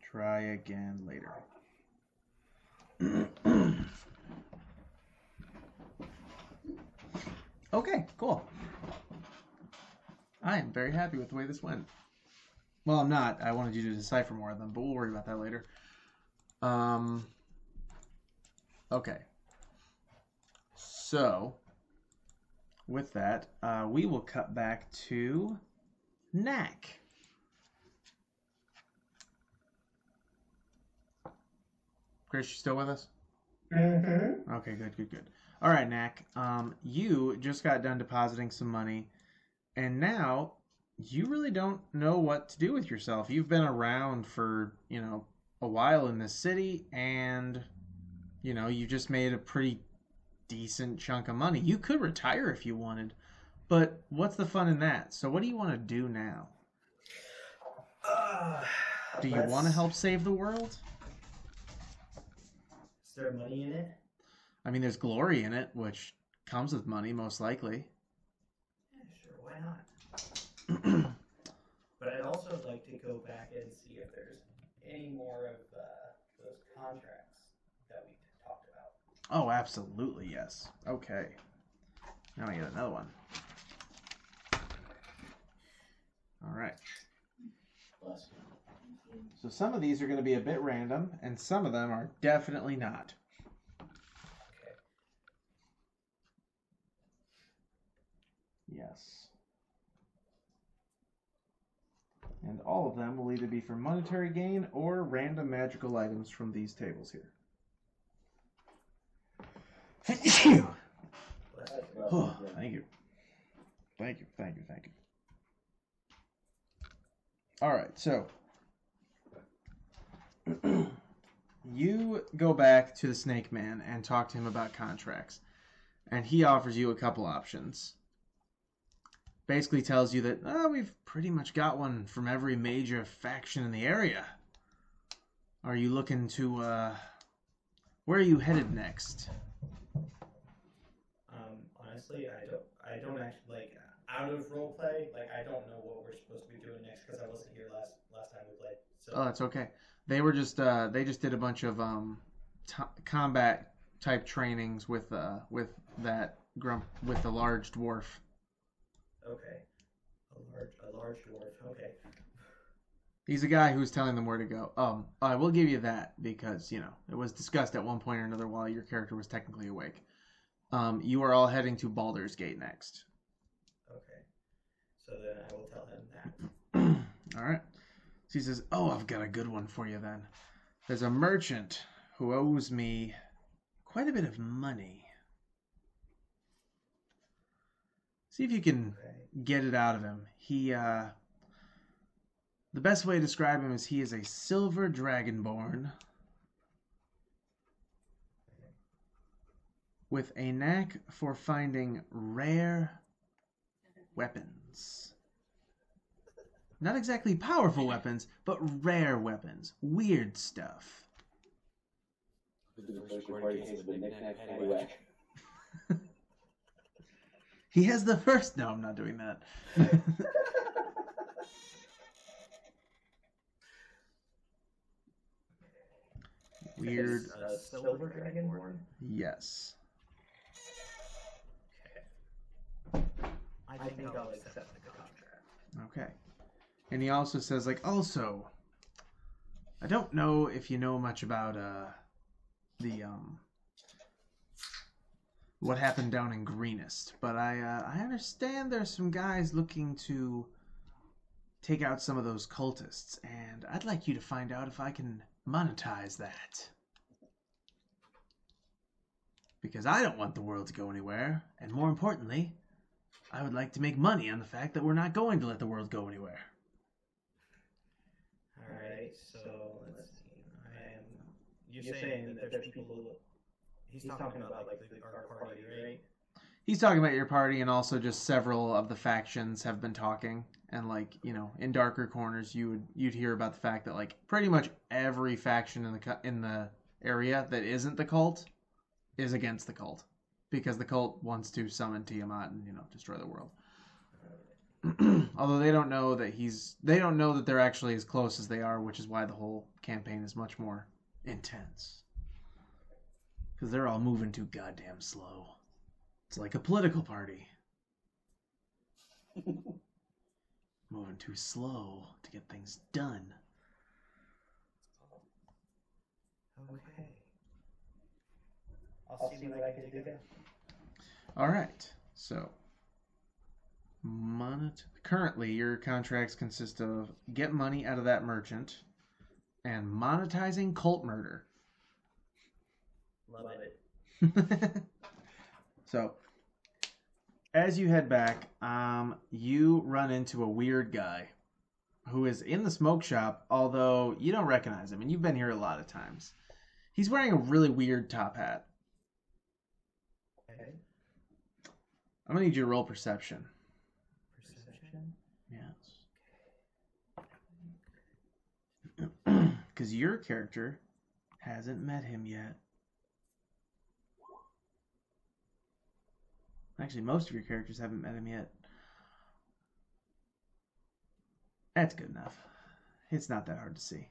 Try again later. Okay, cool. I am very happy with the way this went. Well, I'm not. I wanted you to decipher more of them, but we'll worry about that later. Okay. So, with that, we will cut back to Knack. Chris, you still with us? Mm-hmm. Okay, good. All right, Knack. You just got done depositing some money, and now you really don't know what to do with yourself. You've been around for, a while in this city, and, you just made a pretty decent chunk of money. You could retire if you wanted, but what's the fun in that? So what do you want to do now? Do you want to help save the world? Is there money in it? I mean, there's glory in it, which comes with money, most likely. Yeah, sure, why not? But I'd also like to go back and see if there's any more of those contracts that we talked about. Oh, absolutely, yes. Okay. Now I get another one. All right. Bless you. So some of these are going to be a bit random, and some of them are definitely not. Okay. Yes. And all of them will either be for monetary gain or random magical items from these tables here. Bless you. Oh, thank you. Thank you. All right, so you go back to the Snake Man and talk to him about contracts, and he offers you a couple options. Basically tells you that we've pretty much got one from every major faction in the area. Are you looking to where are you headed next? Honestly, I don't actually, like, out of roleplay, like, I don't know what we're supposed to be doing next because I wasn't here last time we played. So. Oh, that's okay. They were just they just did a bunch of combat type trainings with that grump with the large dwarf. Okay. A large dwarf. Okay. He's a guy who's telling them where to go. I will give you that because, it was discussed at one point or another while your character was technically awake. You are all heading to Baldur's Gate next. Okay. So then I will tell him that. All right. So he says, I've got a good one for you then. There's a merchant who owes me quite a bit of money. See if you can get it out of him. The best way to describe him is he is a silver dragonborn with a knack for finding rare weapons. Not exactly powerful weapons, but rare weapons. Weird stuff. He has the first... No, I'm not doing that. Weird. Silver Dragonborn? Yes. Okay. I think I'll accept the contract. Okay. And he also says, I don't know if you know much about the what happened down in Greenest, but I understand there's some guys looking to take out some of those cultists, and I'd like you to find out if I can monetize that. Because I don't want the world to go anywhere, and more importantly, I would like to make money on the fact that we're not going to let the world go anywhere. Alright, so let's see. You're saying that there's people who... He's talking about, like, our party, right? He's talking about your party, and also just several of the factions have been talking. And, like, you know, in darker corners, you'd hear about the fact that, like, pretty much every faction in the area that isn't the cult is against the cult, because the cult wants to summon Tiamat and, you know, destroy the world. Although they don't know that they're actually as close as they are, which is why the whole campaign is much more intense. Because they're all moving too goddamn slow. It's like a political party. Moving too slow to get things done. Okay. I'll see what I can do. Alright, so currently your contracts consist of get money out of that merchant and monetizing cult murder. Love it. So, as you head back, you run into a weird guy who is in the smoke shop, although you don't recognize him, and you've been here a lot of times. He's wearing a really weird top hat. Okay. I'm going to need you to roll perception. Perception? Yes. Because your character hasn't met him yet. Actually, most of your characters haven't met him yet. That's good enough. It's not that hard to see.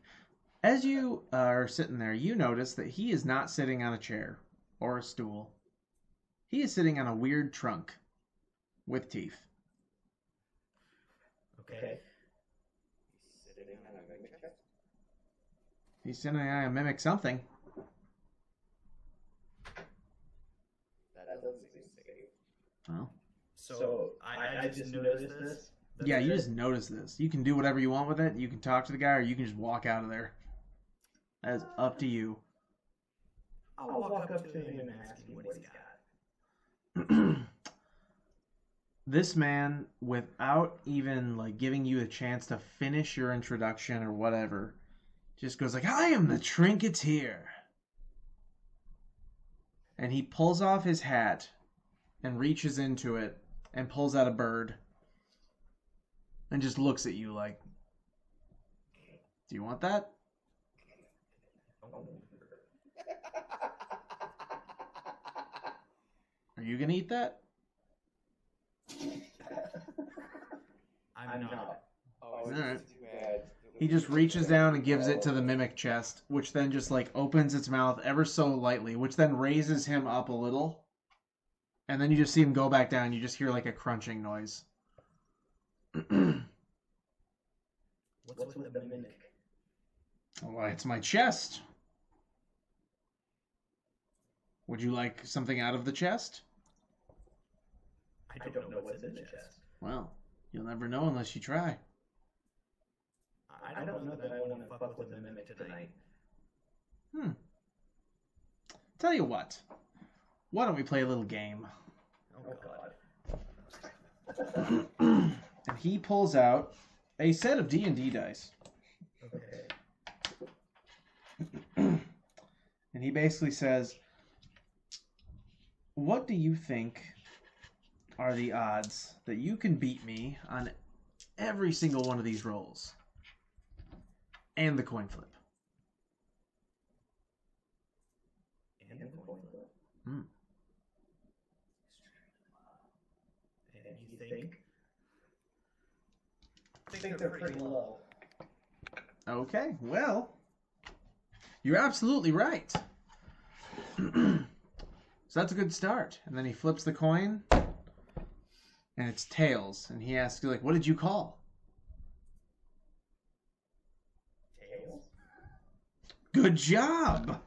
As you are sitting there, you notice that he is not sitting on a chair or a stool. He is sitting on a weird trunk with teeth. Okay. He's sitting on a mimic something. That doesn't seem safe. Well, So I just noticed this. yeah, you just notice this. You can do whatever you want with it. You can talk to the guy, or you can just walk out of there. That is up to you. I'll walk up to him and ask him what he's got. This man, without even like giving you a chance to finish your introduction or whatever, just goes like, "I am the trinketeer." And he pulls off his hat and reaches into it and pulls out a bird and just looks at you like, "Do you want that?" Are you gonna eat that? I'm not. Oh, it's Alright. too bad. He just reaches down and gives it to the mimic chest, which then just like opens its mouth ever so lightly, which then raises him up a little. And then you just see him go back down. You just hear like a crunching noise. What's with the mimic? Well, it's my chest. Would you like something out of the chest? I don't know what's in the chest. Well, you'll never know unless you try. I don't know that I want to fuck with the mimic tonight. Tell you what. Why don't we play a little game? Oh god. And he pulls out a set of D&D dice. Okay. And he basically says, "What do you think are the odds that you can beat me on every single one of these rolls? And the coin flip." And the coin flip. Hmm. And you think? I think they're pretty low. Okay, well, you're absolutely right. So that's a good start. And then he flips the coin, and it's tails. And he asks you, like, "What did you call?" Tails? Good job!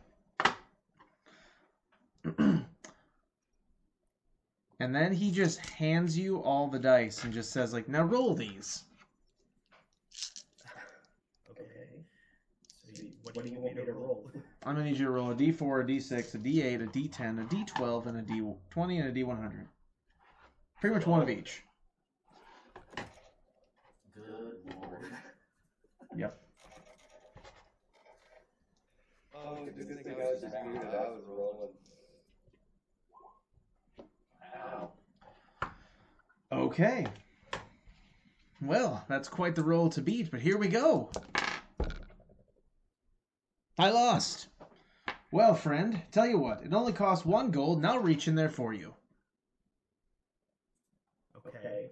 And then he just hands you all the dice and just says, like, now roll these. Okay. So what do you want me to roll? I'm going to need you to roll a d4, a d6, a d8, a d10, a d12, and a d20, and a d100. Pretty much one of each. Good lord. Yep. Oh, the good thing I was just muted. I was rolling. Wow. Okay. Well, that's quite the roll to beat, but here we go. I lost. Well, friend, tell you what, it only costs 1 gold, and I'll reach in there for you. Okay.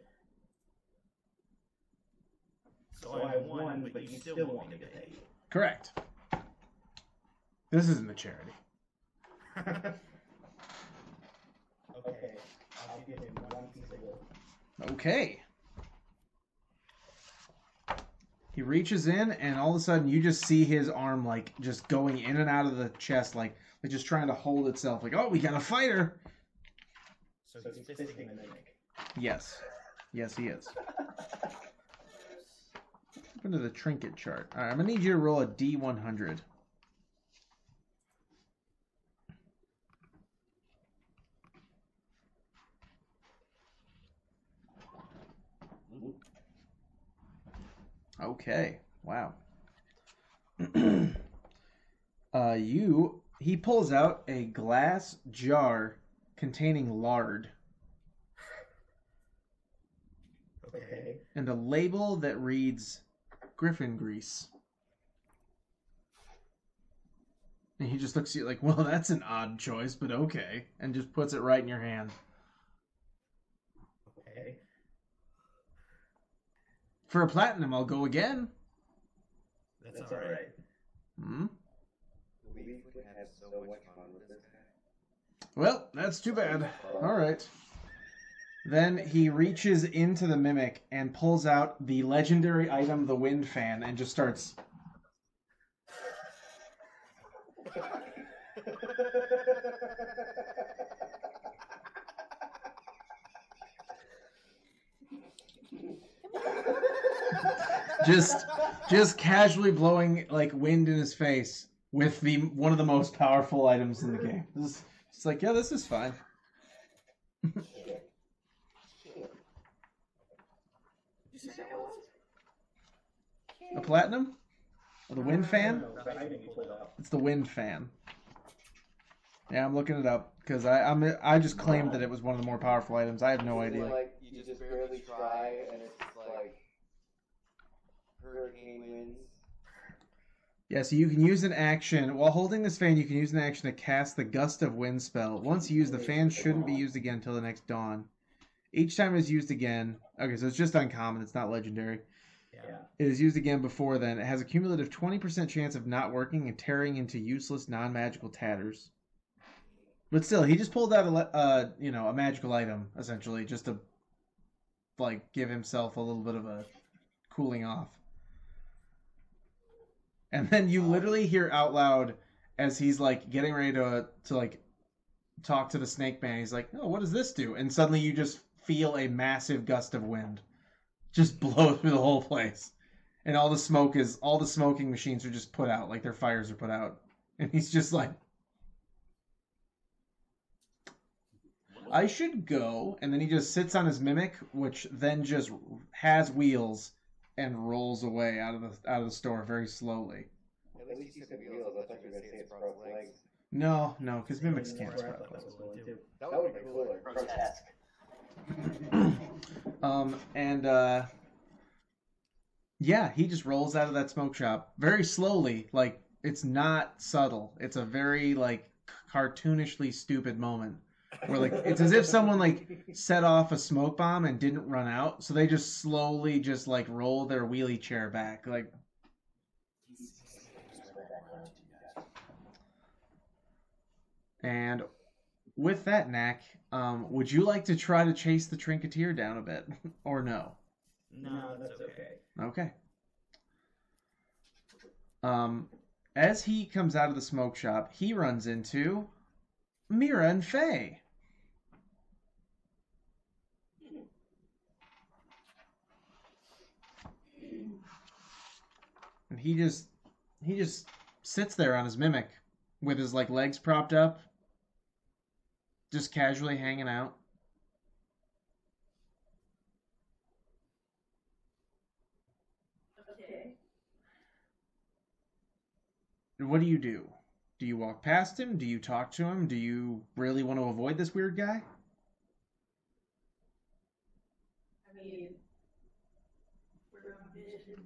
So I won, but you still want me to pay you. Correct. This isn't a charity. Okay. I'll give him 1 piece of gold. Okay. He reaches in, and all of a sudden, you just see his arm, like, just going in and out of the chest, like just trying to hold itself. Like, oh, we got a fighter! So he's fisting the mimic. Yes. Yes, he is. Open to the trinket chart. All right, I'm going to need you to roll a D100. Okay. Wow. He pulls out a glass jar containing lard Okay. and a label that reads Griffin grease. And he just looks at you like, well, that's an odd choice, but okay. And just puts it right in your hand. Okay. For a platinum, I'll go again. That's alright. Hmm? We would have so much fun with this guy. Well, that's too bad. All right. Then he reaches into the mimic and pulls out the legendary item, the wind fan, and just starts... just casually blowing like wind in his face with the one of the most powerful items in the game. It's like, yeah, this is fine. A platinum? Or the wind fan? No, the item you pulled out. It's the wind fan. Yeah, I'm looking it up because I just claimed that it was one of the more powerful items. I have no idea. Like, you just barely try, and it's like hurricane winds. Yeah, so you can use an action. While holding this fan, you can use an action to cast the Gust of Wind spell. Once used, the fan shouldn't be used again until the next dawn. Each time it is used again... Okay, so it's just uncommon. It's not legendary. Yeah. It is used again before then. It has a cumulative 20% chance of not working and tearing into useless non-magical tatters. But still, he just pulled out a magical item, essentially, just to, like, give himself a little bit of a cooling off. And then you literally hear out loud as he's like getting ready to like talk to the snake man. He's like, "Oh, what does this do?" And suddenly you just feel a massive gust of wind just blow through the whole place, and all the smoking machines are just put out, like their fires are put out, and he's just like, "I should go," and then he just sits on his mimic, which then just has wheels. And rolls away out of the store very slowly. At least you said wheels. I thought you were going to say it's broke legs. No, because mimics can't That's what I sprout thought legs. was going to do. That would be cooler. Grotesque. Yeah, he just rolls out of that smoke shop very slowly. Like, it's not subtle. It's a very like cartoonishly stupid moment. Where like it's as if someone like set off a smoke bomb and didn't run out, so they just slowly just like roll their wheelie chair back, like. And with that, Knack, would you like to try to chase the Trinketeer down a bit, or no? No, that's okay. Okay. As he comes out of the smoke shop, he runs into Mira and Faye. And he just sits there on his mimic with his like legs propped up, just casually hanging out. Okay. What do you do? Do you walk past him? Do you talk to him? Do you really want to avoid this weird guy? I mean, we're on mission.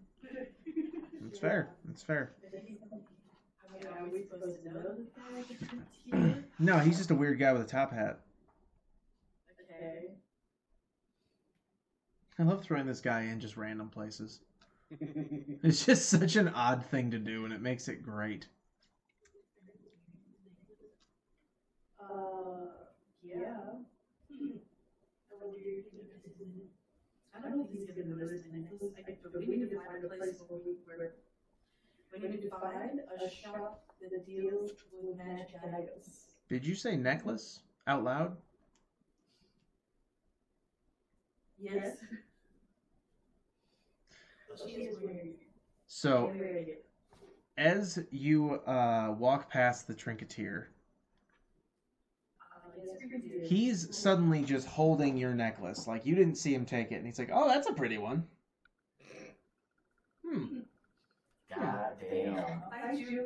That's fair. That's fair. I mean, are we supposed to know the guy's here? No, he's just a weird guy with a top hat. Okay. I love throwing this guy in just random places. It's just such an odd thing to do, and it makes it great. Yeah. I don't think he's gonna notice the necklace. But we need to find a place where we need to find a shop that deals with magic items. Did you say necklace out loud? Yes. She is wearing. So, as you walk past the trinketeer, he's suddenly just holding your necklace. Like, you didn't see him take it. And he's like, oh, that's a pretty one. God damn. I do.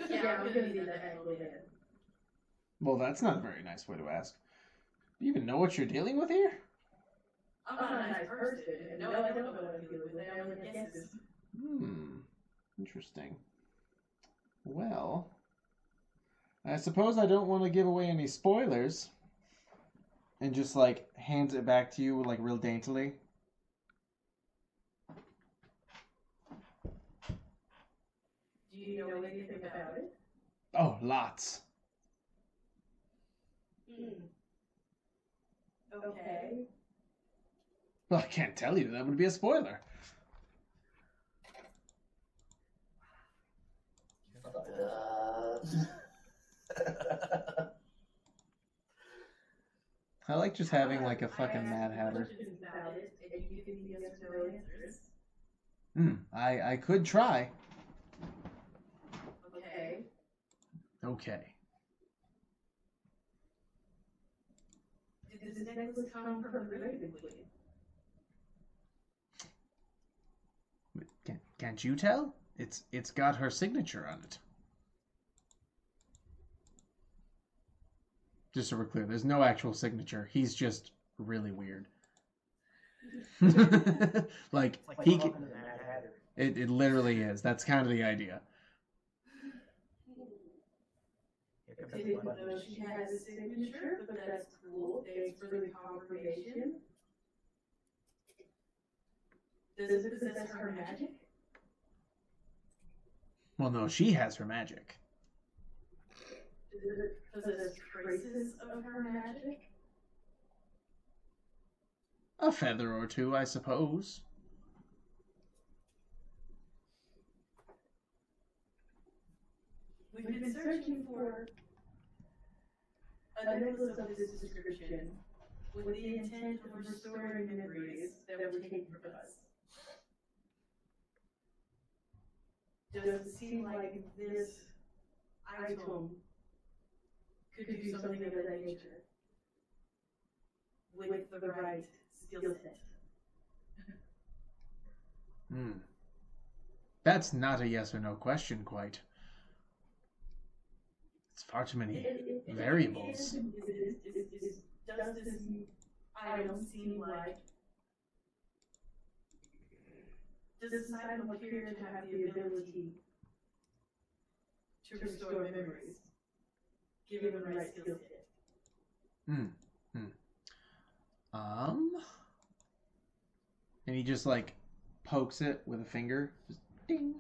Yeah, I'm gonna need that angle again. Well, that's not a very nice way to ask. Do you even know what you're dealing with here? I'm not a nice person. No, I don't know what I'm dealing with. I only guesses. Interesting. Well, I suppose I don't want to give away any spoilers. And just, like, hands it back to you, like, real daintily. Do you know anything about it? Oh, lots. Okay. Well, I can't tell you. That would be a spoiler. I like just having, like, a fucking Mad Hatter. About it, and you give me yes or no answers. I could try. Okay. Okay. Did this necklace come from the Raven Queen? Can't you tell? It's got her signature on it. Just so we're clear, there's no actual signature. He's just really weird. Like he, it literally is. That's kind of the idea. Didn't know she has a signature, but that's cool. Thanks for the confirmation. Does it possess her magic? Well, no, she has her magic. Does it possess traces of her magic? A feather or two, I suppose. We've been searching for a necklace of this description with the intent of restoring memories that were taken from us. Does it seem like this item could do something of that nature with the right skill set? That's not a yes or no question, quite. It's far too many variables. Does this item seem like? Does this item appear to have the ability to restore memories, given the right skill set? And he just like pokes it with a finger. Just ding.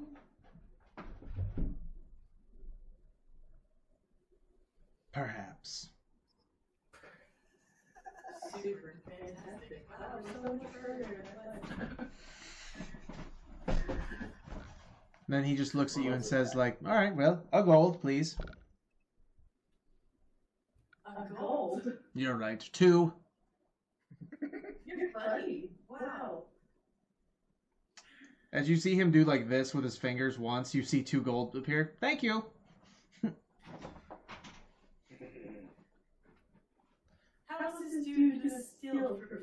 Perhaps. Super fantastic. Wow, so much further than Then he just looks at you and says, like, all right, well, a gold, please. a gold. You're right. 2. You're funny. Wow. As you see him do like this with his fingers once, you see 2 gold appear. Thank you. How is this dude gonna steal for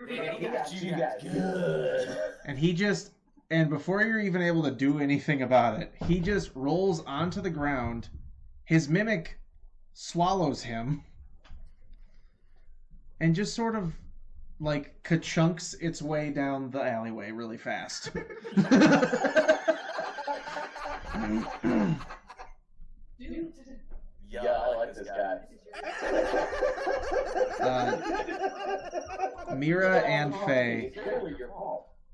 He got you guys good. And before you're even able to do anything about it, he just rolls onto the ground. His mimic swallows him and just sort of like ka-chunks its way down the alleyway really fast. Yeah, I like this guy. Mira and Faye.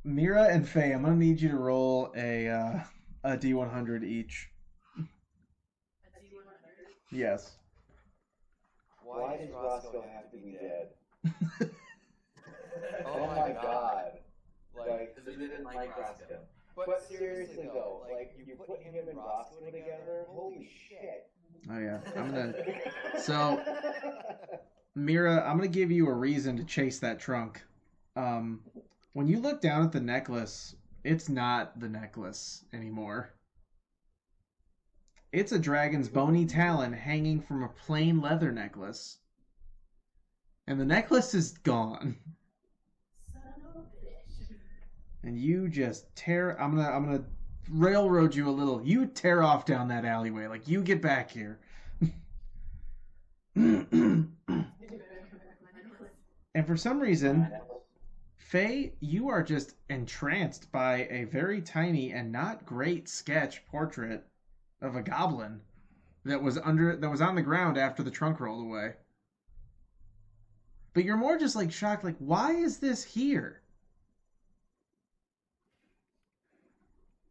Mira and Faye, I'm gonna need you to roll a D100 each. Yes. Why does Roscoe have to be dead? Oh my god. Like, Because we didn't like Roscoe. but seriously though, like, you put him and Roscoe together, holy shit. Oh yeah. So Mira, I'm gonna give you a reason to chase that trunk. When you look down at the necklace, it's not the necklace anymore. It's a dragon's bony talon hanging from a plain leather necklace. And the necklace is gone. And you just tear. I'm gonna railroad you a little. You tear off down that alleyway. Like, you get back here. And for some reason, Faye, you are just entranced by a very tiny and not great sketch portrait of a goblin that was on the ground after the trunk rolled away. But you're more just like shocked, like, why is this here?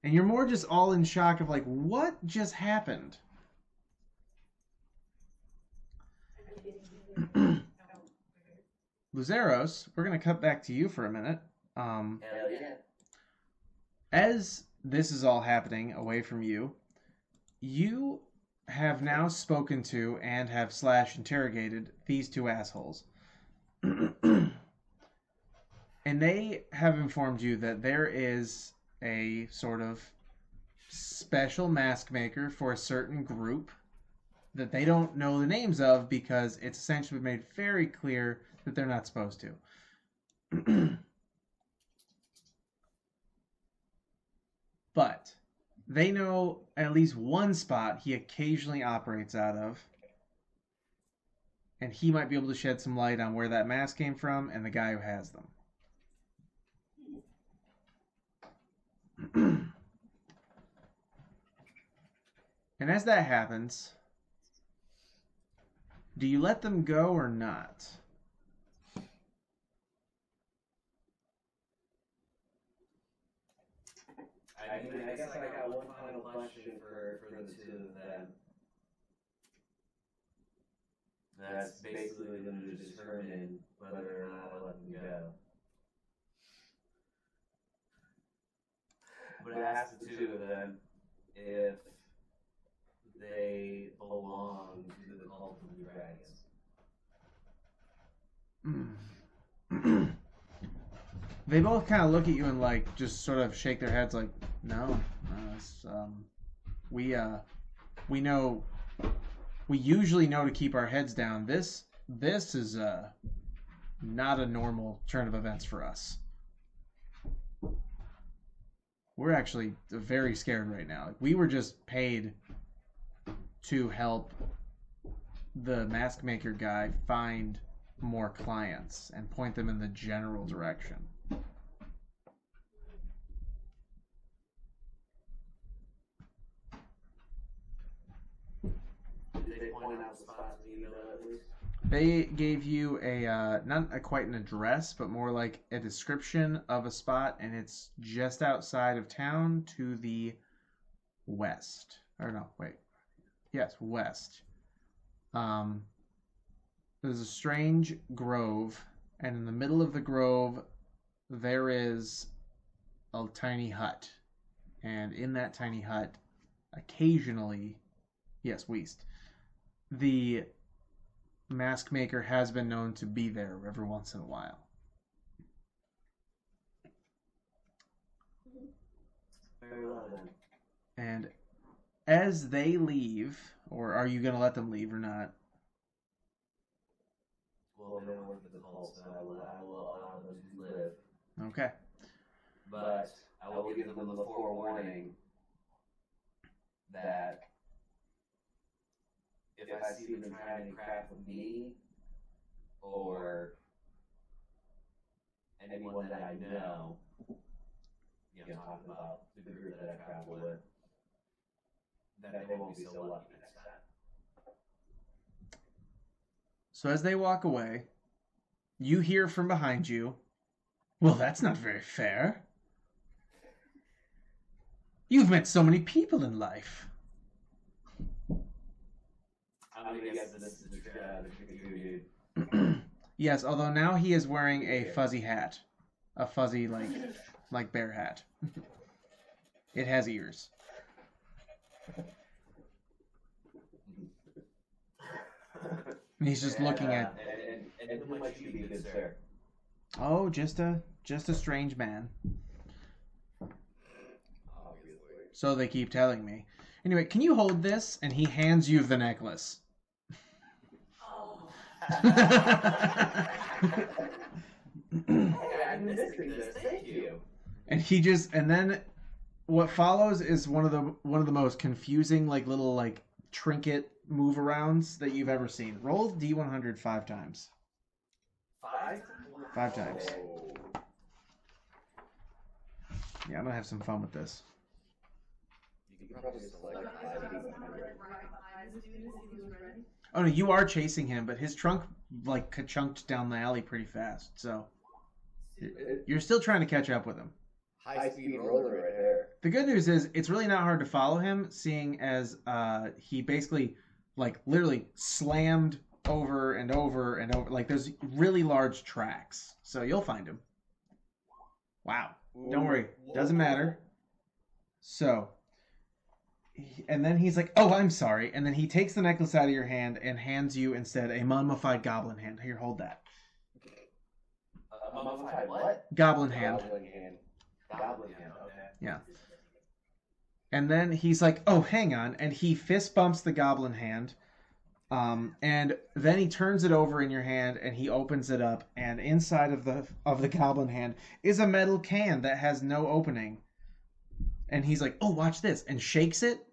And you're more just all in shock of like, what just happened? Luzeros, we're going to cut back to you for a minute. Hell yeah. As this is all happening away from you, you have now spoken to and have / interrogated these 2 assholes. And they have informed you that there is a sort of special mask maker for a certain group that they don't know the names of because it's essentially made very clear that they're not supposed to. But they know at least one spot he occasionally operates out of, and he might be able to shed some light on where that mask came from and the guy who has them. And as that happens, do you let them go or not? I guess I got one final question for the 2 of them. That's basically going to determine whether or not I let them go. But I asked the 2 of them if they belong to the cult of the dragons. They both kind of look at you and like just sort of shake their heads like, no, it's, we know, we usually know to keep our heads down. This is not a normal turn of events for us. We're actually very scared right now. Like, we were just paid to help the mask maker guy find more clients and point them in the general direction. Did they point out spots in the email at least? They gave you not quite an address, but more like a description of a spot, and it's just outside of town to the west. Or no, wait. Yes, west. There's a strange grove, and in the middle of the grove, there is a tiny hut. And in that tiny hut, occasionally, yes, west, the mask maker has been known to be there every once in a while. Very well then. And as they leave, or are you going to let them leave or not? Well, they don't work for the cult, so I will allow them to live. Okay. But I will give them the forewarning that if I see them trying any crap with me or anyone that I know, talking about the group that I travel with, then they won't be so lucky next time. So as they walk away, you hear from behind you, well, that's not very fair. You've met so many people in life. I'm going to guess this is the trick dude. Yes, although now he is wearing a fuzzy hat. A fuzzy, like bear hat. It has ears. And he's just looking at... And who might you be, good sir? Oh, just a strange man. Obviously. So they keep telling me. Anyway, can you hold this? And he hands you the necklace. Oh. I'm missing this. Thank you. And then what follows is one of the most confusing little trinket move arounds that you've ever seen. Roll D100 5 times. 5? 5 times. Oh. Yeah, I'm gonna have some fun with this. You could probably select Right 5 behind this dude as he was running. Oh no, you are chasing him, but his trunk ka-chunked down the alley pretty fast. So you're still trying to catch up with him. High speed roller right there. The good news is it's really not hard to follow him, seeing as he basically literally slammed over and over and over. There's really large tracks, so you'll find him. Wow. Don't worry, doesn't matter. So, and then he's like, "Oh, I'm sorry," and then he takes the necklace out of your hand and hands you instead a mummified goblin hand. Here, hold that. Mummified what? Goblin hand. Goblin hand. Goblin hand, okay. Yeah. And then he's like, "Oh, hang on," and he fist bumps the goblin hand. And then he turns it over in your hand and he opens it up, and inside of the goblin hand is a metal can that has no opening. And he's like, "Oh, watch this," and shakes it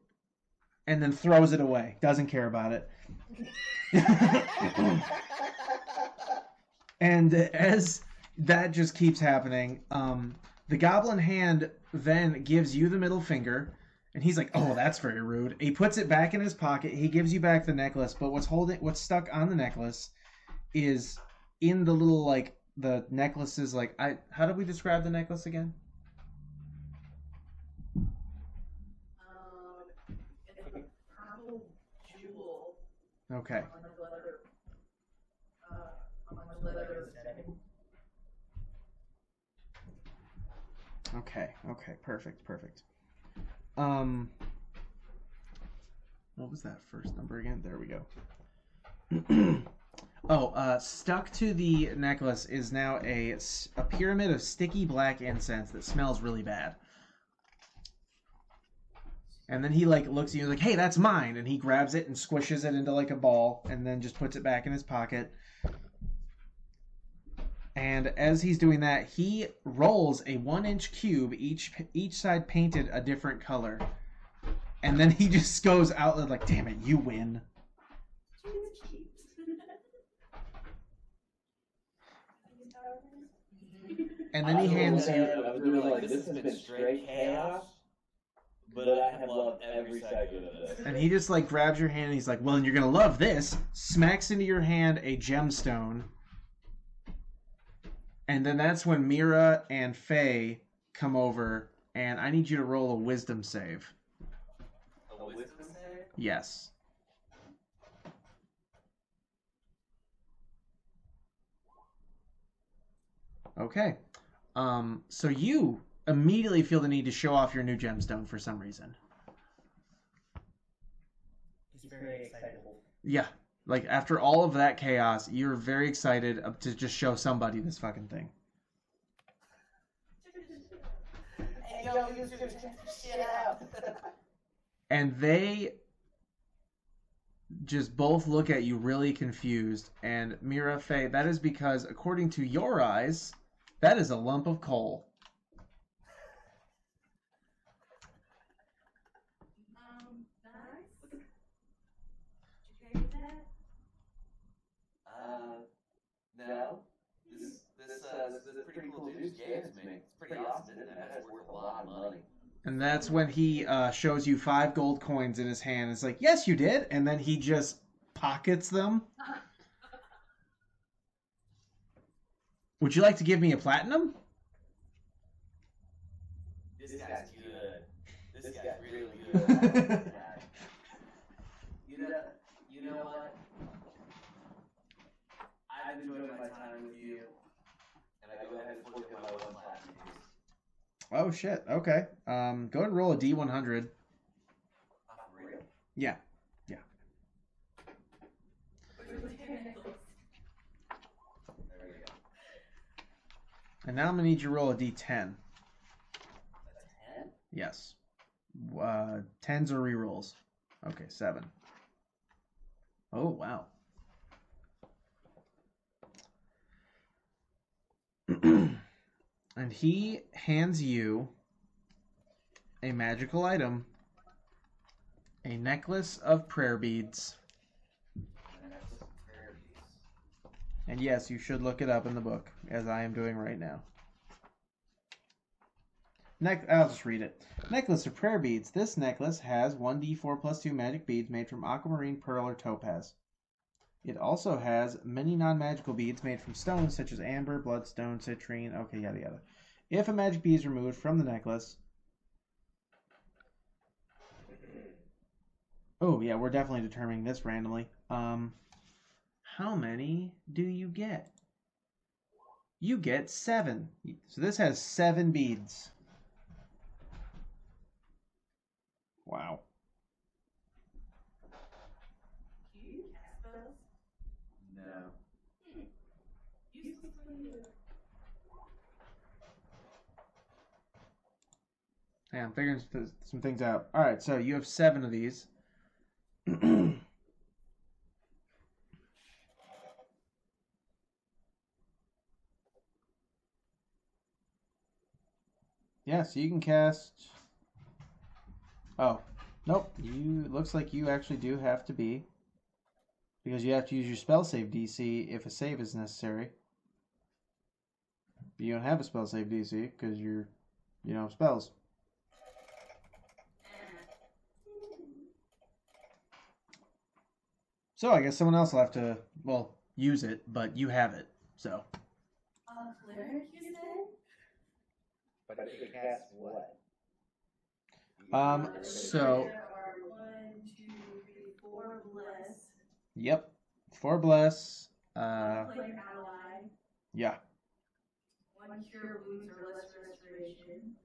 and then throws it away. Doesn't care about it. And as that just keeps happening, the goblin hand then gives you the middle finger. And he's like, "Oh, that's very rude." He puts it back in his pocket. He gives you back the necklace, but what's stuck on the necklace is in the little the necklace is how did we describe the necklace again? It's a purple jewel Okay. on the leather. On the leather. Okay, perfect. What was that first number again? There we go. Stuck to the necklace is now a pyramid of sticky black incense that smells really bad. And then he looks at you like, "Hey, that's mine," and he grabs it and squishes it into a ball, and then just puts it back in his pocket. And as he's doing that, he rolls a 1-inch cube, each side painted a different color. And then he just goes out like, "Damn it, you win." And then he hands you... I was doing this has been straight chaos, but I have loved every second of this. And he just grabs your hand and he's like, "Well, and you're going to love this." Smacks into your hand a gemstone. And then that's when Mira and Faye come over, and I need you to roll a wisdom save. A wisdom save? Yes. Okay. So you immediately feel the need to show off your new gemstone for some reason. He's very excitable. Yeah. After all of that chaos, you're very excited to just show somebody this fucking thing. Hey, don't use to check the shit out. And they just both look at you really confused. And Mira, Faye, that is because, according to your eyes, that is a lump of coal. Nice. Did you pay for that? No. This pretty cool dude gave it to me. It's pretty awesome, isn't it? That's worth a lot of money. And that's when he shows you 5 gold coins in his hand. It's like, yes, you did. And then he just pockets them. Would you like to give me a platinum? This guy's good. This guy's really good. You know what? I've enjoyed my time with you, and I go ahead and forfeit my 1 platinum piece. Oh, shit. Okay. Go ahead and roll a D100. For real? Yeah. There we go. And now I'm going to need you to roll a D10. A 10? Yes. 10s are rerolls. Okay, 7. Oh, wow. And he hands you a magical item, a necklace of prayer beads. And yes, you should look it up in the book, as I am doing right now. I'll just read it. Necklace of prayer beads. This necklace has 1d4 plus 2 magic beads made from aquamarine, pearl, or topaz. It also has many non-magical beads made from stones such as amber, bloodstone, citrine, okay, yada yada. If a magic bead is removed from the necklace... Oh, yeah, we're definitely determining this randomly. How many do you get? You get 7. So this has 7 beads. Wow. Do you cast spells? No. Useless for you. Yeah, I'm figuring some things out. Alright, so you have 7 of these. Yeah, so you can cast... Oh, nope. Looks like you actually do have to be. Because you have to use your spell save DC if a save is necessary. But you don't have a spell save DC because you don't have spells. So I guess someone else will have to, well, use it, but you have it, so. Cleric, you said? But you can cast what? So. There are 1, 2, 3, 4 bless. Yep. 4 bless. One plague ally. Yeah. 1 cure wounds or less restoration.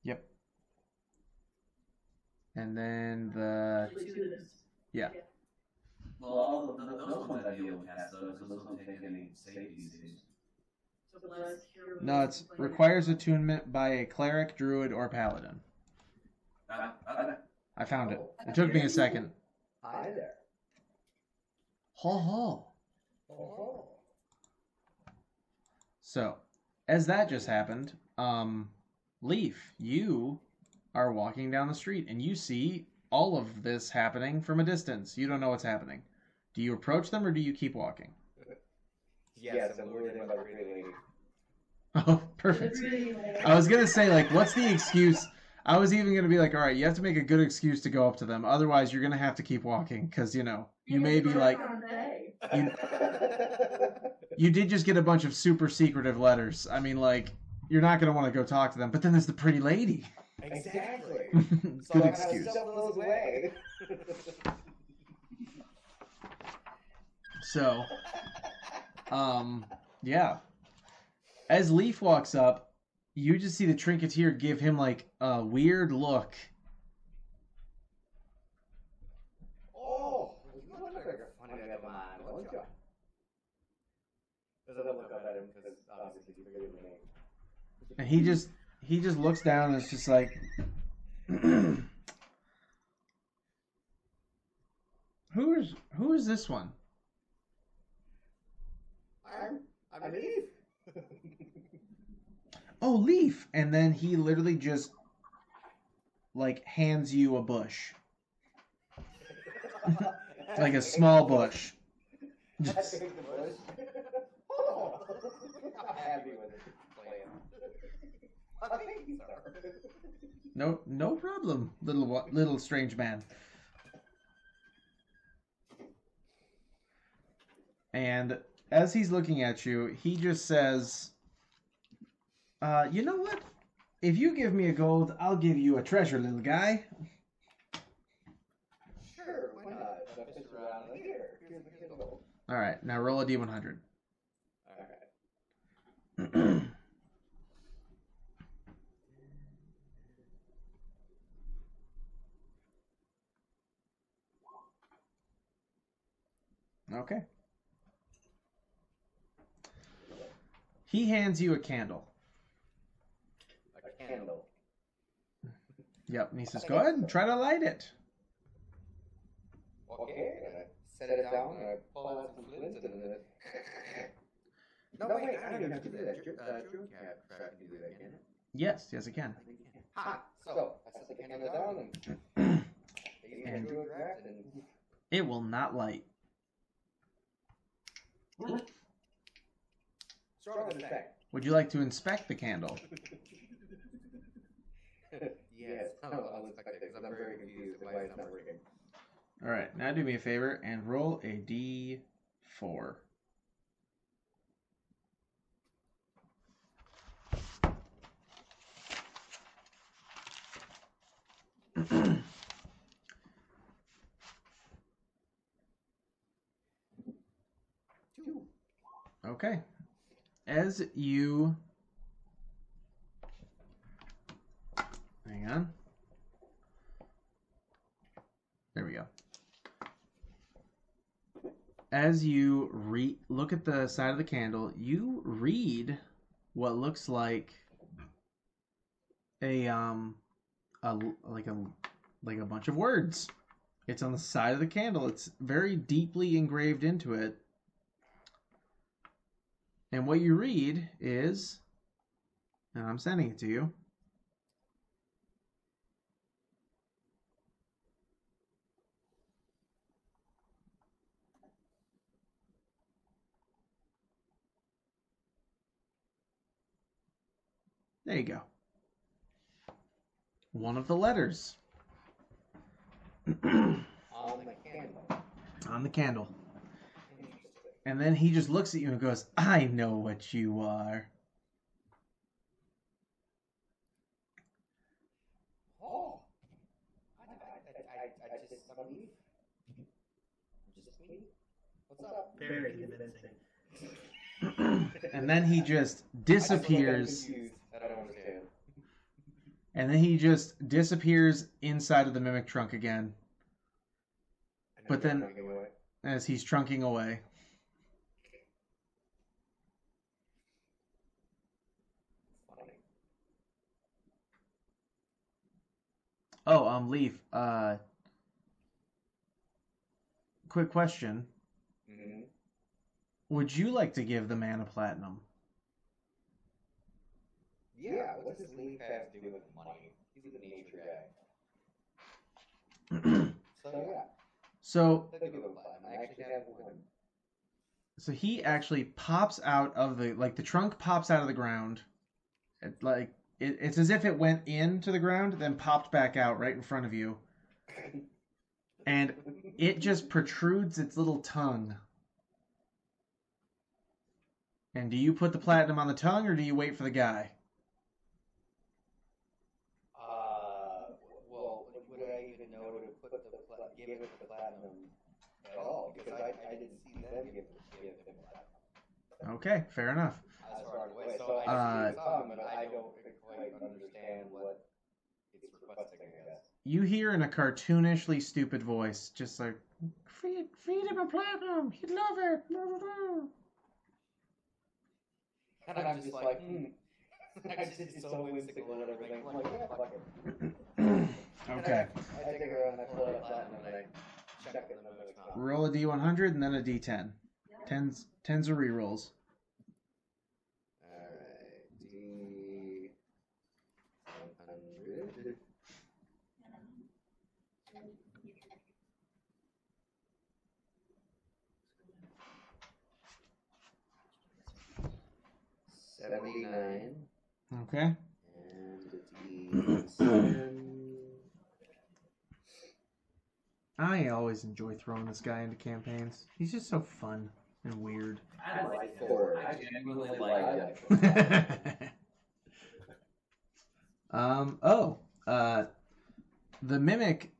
Yep. And then the. Actually, 2 of those. Yeah. Well, those ones I deal with cast those don't take any safety disease. So bless, cure wounds. No, it requires attunement by a cleric, druid, or paladin. I found it. It took me a second. Hi there. Ho ho. Oh. So, as that just happened, Leaf, you are walking down the street and you see all of this happening from a distance. You don't know what's happening. Do you approach them or do you keep walking? Yes, I'm worried about the pretty lady. Oh, perfect. I was going to say, like, what's the excuse? I was even going to be like, all right, you have to make a good excuse to go up to them. Otherwise, you're going to have to keep walking because, you may be like... You did just get a bunch of super secretive letters. I mean, like, you're not going to want to go talk to them. But then there's the pretty lady. Exactly. Good excuse. Stuff those away. So, yeah. As Leaf walks up, you just see the Trinketeer give him, like, a weird look. Oh, you look like a funny guy of mine, don't you? Doesn't look up at him because obviously he's bigger than me. And he he just looks down and it's just like, who is this one? I'm Eve. Oh, Leaf. And then he literally just like hands you a bush. Like a small bush. I take the bush. Oh, I'm happy with it. Plan. Thank you, sir. No problem, little strange man. And as he's looking at you, he just says, you know what? If you give me a gold, I'll give you a treasure, little guy. Sure, why not? I'll fish around later. Here's the gold. All right, now roll a d100. Alright. Okay. He hands you a candle. A candle. Yep, and he says, go ahead and try to light it. Okay, and I set it down and I pull out some flints and then... No, wait, I don't even have to do that. True cat can do that, can it? Yes, it can. Ha! So, I set the candle down and... and do a draft and... It will not light. Strong as that. Would you like to inspect the candle? Yes, I'll inspect it because I'm very confused why it's not working. All right, now do me a favor and roll a d4. Okay. As you... Hang on. There we go. As you look at the side of the candle, you read what looks like a bunch of words. It's on the side of the candle. It's very deeply engraved into it. And what you read is, and I'm sending it to you. There you go. One of the letters. On the candle. On the candle. And then he just looks at you and goes, I know what you are. Oh. I just some Eve. Just me. What's up? Very convincing. And then he just disappears. I don't understand. And then he just disappears inside of the mimic trunk again. But then, as he's trunking away. Oh, Leaf, quick question. Mm-hmm. Would you like to give the man a platinum? Yeah, what does Leaf have to do with money? He's a nature guy. So, yeah. So, I'll give him a platinum. I actually have one. so he actually pops out of the trunk pops out of the ground. It's as if it went into the ground, then popped back out right in front of you. And it just protrudes its little tongue. And do you put the platinum on the tongue, or do you wait for the guy? Well, would I even know to give it the platinum at all? Because I didn't see them give him platinum. Okay, fair enough. I was far away, so I see the tongue, but I don't quite understand what it's requesting, I guess. You hear in a cartoonishly stupid voice, just like, feed him a platinum, he'd love it. And I'm just like, I just it's so whimsical and everything. I'm like, yeah, fuck it. Okay. I take it around, I pull it up platinum, and I check it, and then it's not. Roll a d100 and then a d10. Tens are rerolls. Alright, D100. 79. Okay. And D7. I always enjoy throwing this guy into campaigns. He's just so fun and weird. I like it. 4. I genuinely like it. The mimic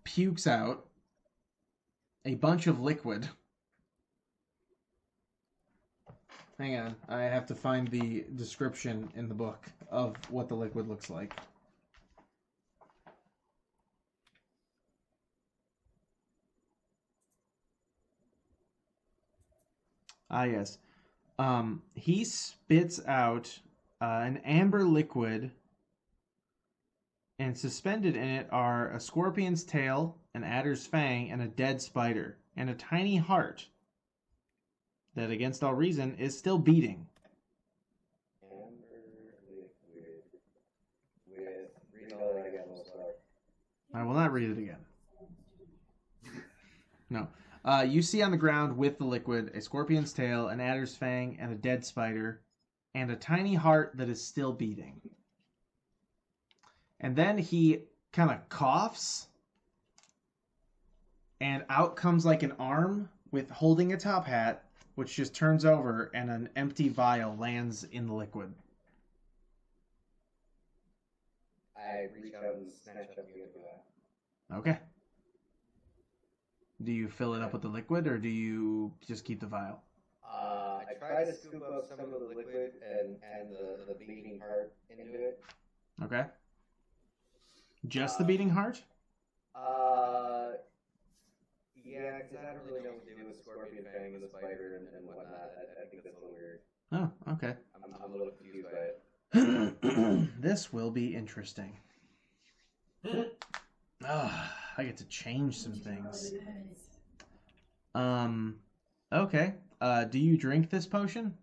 pukes out a bunch of liquid. Hang on, I have to find the description in the book of what the liquid looks like. Ah, yes. He spits out an amber liquid, and suspended in it are a scorpion's tail, an adder's fang, and a dead spider, and a tiny heart that, against all reason, is still beating. Amber liquid with read all that again, we'll start. I will not read it again. No. You see on the ground with the liquid a scorpion's tail, an adder's fang, and a dead spider, and a tiny heart that is still beating. And then he kind of coughs, and out comes like an arm with holding a top hat, which just turns over, and an empty vial lands in the liquid. I reach out and snatch up the other guy. Okay. Do you fill it up with the liquid, or do you just keep the vial? I try to scoop up some of the liquid and the beating heart into it. Okay. Just the beating heart? Yeah, because I don't really know what to do with Scorpion Fang and the spider and whatnot. I think that's a little weird. Oh, okay. I'm a little confused by it. This will be interesting. I get to change some things. Okay. Do you drink this potion?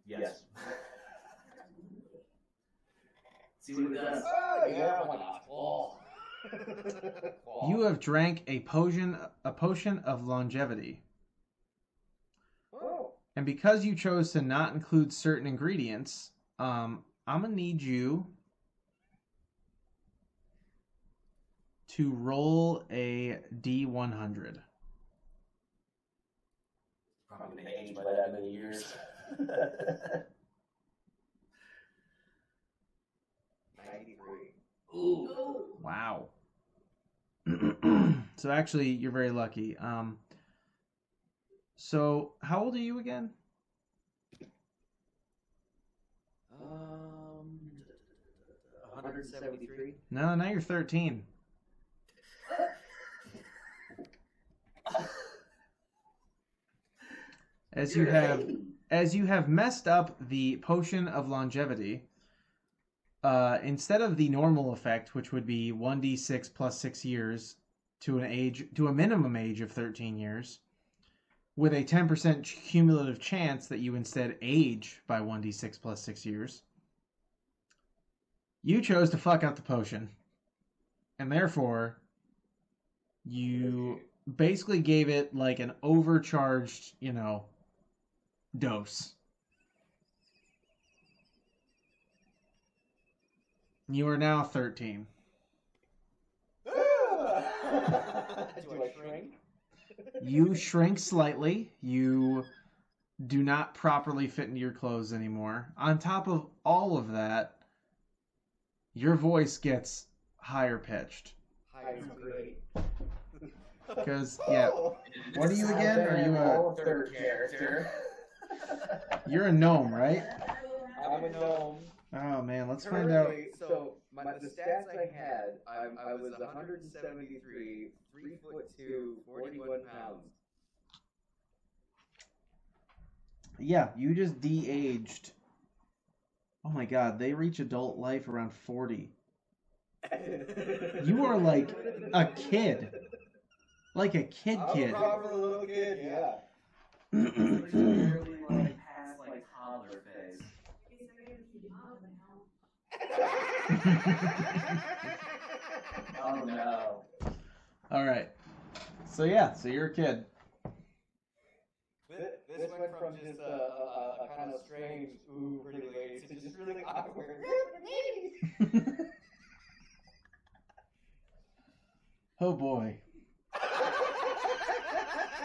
Yes. See what it does. Oh, yeah, why not? Oh. You have drank a potion of longevity. Oh. And because you chose to not include certain ingredients, I'm gonna need you to roll a D100. Probably gonna age by that many years. 93. Ooh. Wow. So actually, you're very lucky. So how old are you again? 173. No, now you're 13. As you have messed up the potion of longevity, instead of the normal effect, which would be 1d6 plus 6 years to a minimum age of 13 years, with a 10% cumulative chance that you instead age by 1d6 plus 6 years, you chose to fuck up the potion. And therefore, you basically gave it like an overcharged, dose. You are now 13. Do I shrink? You shrink slightly. You do not properly fit into your clothes anymore. On top of all of that, your voice gets higher pitched. High is great. Because, yeah. What are you again? Are you a... third character? You're a gnome, right? I'm a gnome. Oh, man. Let's find out. So, the stats I had, I was 173, 3'2", 41 pounds. Yeah, you just de-aged. Oh my god, they reach adult life around 40. You are like a kid. Like a kid I'm kid. a proper little kid, yeah. We're just barely like past like toddler phase. I guess I gotta keep mom now. Oh no. Alright. So yeah, so you're a kid. This went from just a kind of strange, ooh, pretty lady, to just really awkward. Oh boy.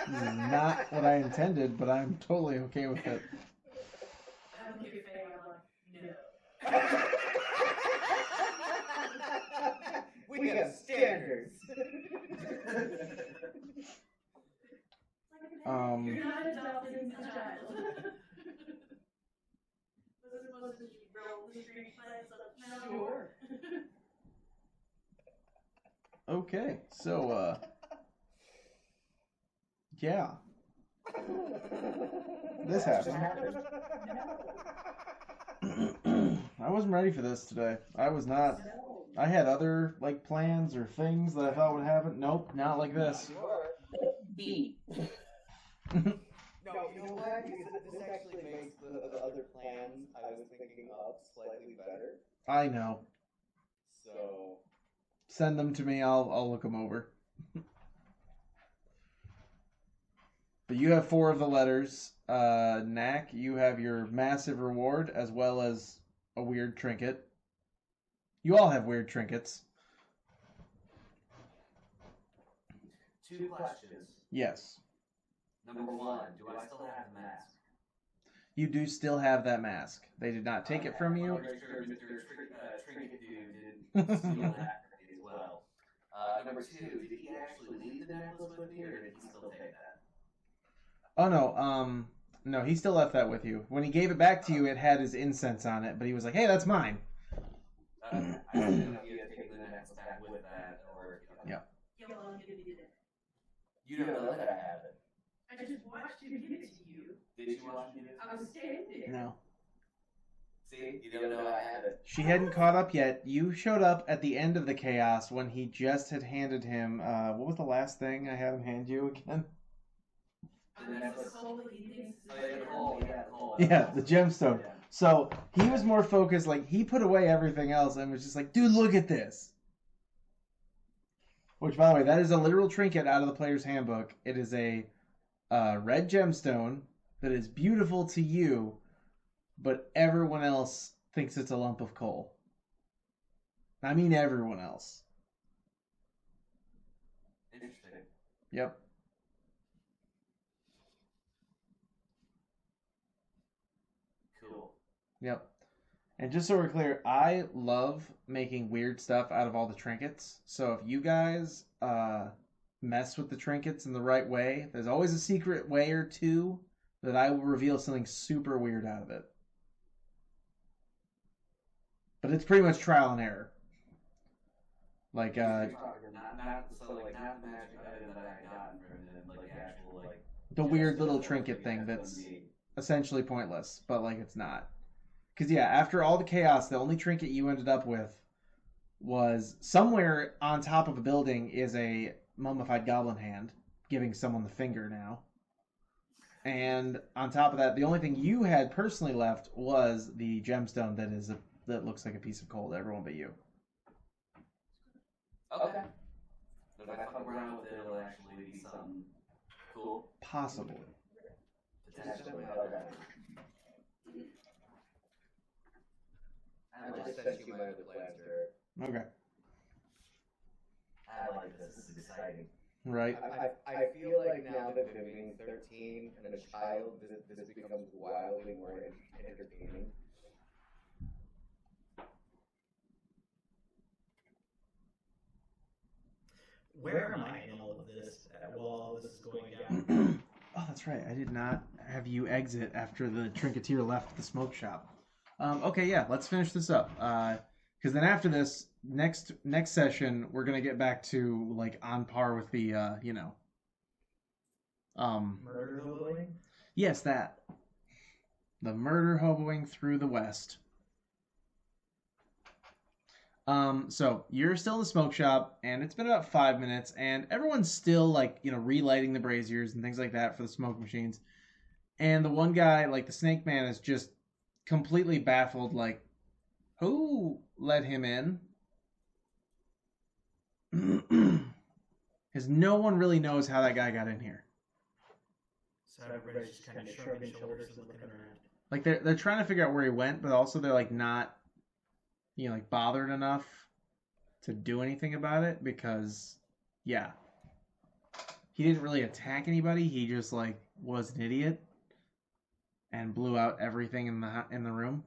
This is not what I intended, but I'm totally okay with it. I don't give a fuck. I'm like, no. We have standards. You're not adopting the child. Was it supposed to roll the street plans up now? Sure. Okay, so yeah. This happened. I wasn't ready for this today. I was not. I had other like plans or things that I thought would happen. Nope, not like this. B. No, you know what? This actually makes the other plans I was thinking of slightly better. I know. So, Send them to me. I'll look them over. But you have 4 of the letters. Knack, you have your massive reward as well as a weird trinket. You all have weird trinkets. 2 questions. Yes. Number 1, do I still have the mask? You do still have that mask. They did not take it from I you. want to make sure Mr. Trinket Dude didn't steal that as well. Number 2, did he actually leave the necklace with me, or did he still take that? Oh no, no, he still left that with you. When he gave it back to you, it had his incense on it, but he was like, "Hey, that's mine." I didn't know if you had taken the necklace back with that, or... Yeah. Yeah, well, I'm gonna do that. You don't know that I have it. I just watched him give it to you. Did you watch me do it? I was standing there. No. See, you don't know I have it. She hadn't caught up yet. You showed up at the end of the chaos when he just had handed him, what was the last thing I had him hand you again? The necklace. The soul that he thinks is Oh, yeah, the hole, yeah, the hole. Yeah, the gemstone. Yeah. So he was more focused, like, he put away everything else and was just like, dude, look at this. Which, by the way, that is a literal trinket out of the player's handbook. It is a red gemstone that is beautiful to you, but everyone else thinks it's a lump of coal. I mean everyone else. Interesting. Yep. Cool. Yep. And just so we're clear, I love making weird stuff out of all the trinkets. So if you guys mess with the trinkets in the right way, there's always a secret way or two that I will reveal something super weird out of it. But it's pretty much trial and error. Like, not the magic item that I got from him, like actual, like... the weird little trinket thing that's essentially pointless, but like it's not. Because yeah, after all the chaos, the only trinket you ended up with was somewhere on top of a building is a mummified goblin hand, giving someone the finger now. And on top of that, the only thing you had personally left was the gemstone that looks like a piece of coal to everyone but you. Okay. But if I fuck around with it, it'll actually be something cool. Possibly. Potentially. Okay. I just sent you my other plans, Jared. Okay. I like this. This is exciting. Right. I feel like now that being 13 and a child, this becomes wildly more entertaining. Where am I in all of this while all this is going down? Oh, that's right. I did not have you exit after the trinketeer left the smoke shop. Okay, yeah, let's finish this up. Because then after this, next session, we're gonna get back to like on par with the Murder hoboing? yes, that. The murder hoboing through the West. So you're still in the smoke shop, and it's been about 5 minutes, and everyone's still like, relighting the braziers and things like that for the smoke machines. And the one guy, like the Snake Man, is just completely baffled, like, who let him in? Because no one really knows how that guy got in here. So everybody's just kind of shrugging shoulders and looking around. Like they're trying to figure out where he went, but also they're like not, bothered enough to do anything about it because, yeah, he didn't really attack anybody. He just like was an idiot and blew out everything in the room.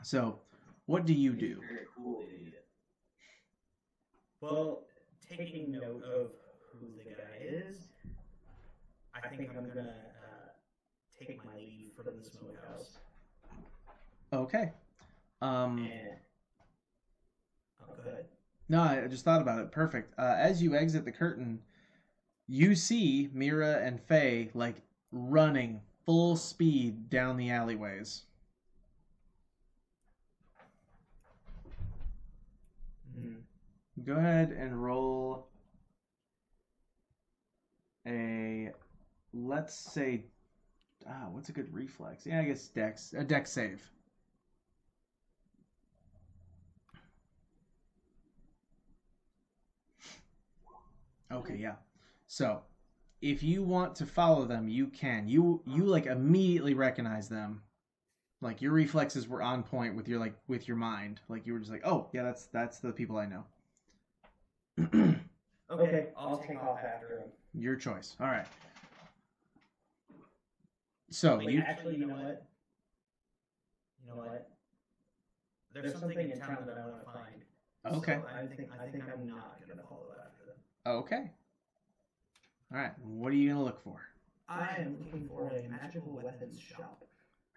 So, what do you do? Very cool idiot. Well, taking note of who the guy is, I think I'm gonna take my leave from the smokehouse. Okay. And go ahead. No, I just thought about it. Perfect. As you exit the curtain, you see Mira and Faye like running full speed down the alleyways. Mm-hmm. Go ahead and roll a, let's say, what's a good reflex? Yeah, I guess a dex save. Okay, yeah. So, if you want to follow them, you can. You like immediately recognize them. Like your reflexes were on point with your mind. Like you were just like, "Oh, yeah, that's the people I know." Okay, I'll take off after him. Your choice. All right. So, Wait, actually, you know what? There's something in town that I want to find. Okay. So I think I'm not gonna follow after them. Okay. All right. What are you going to look for? I am looking for a magical weapons shop.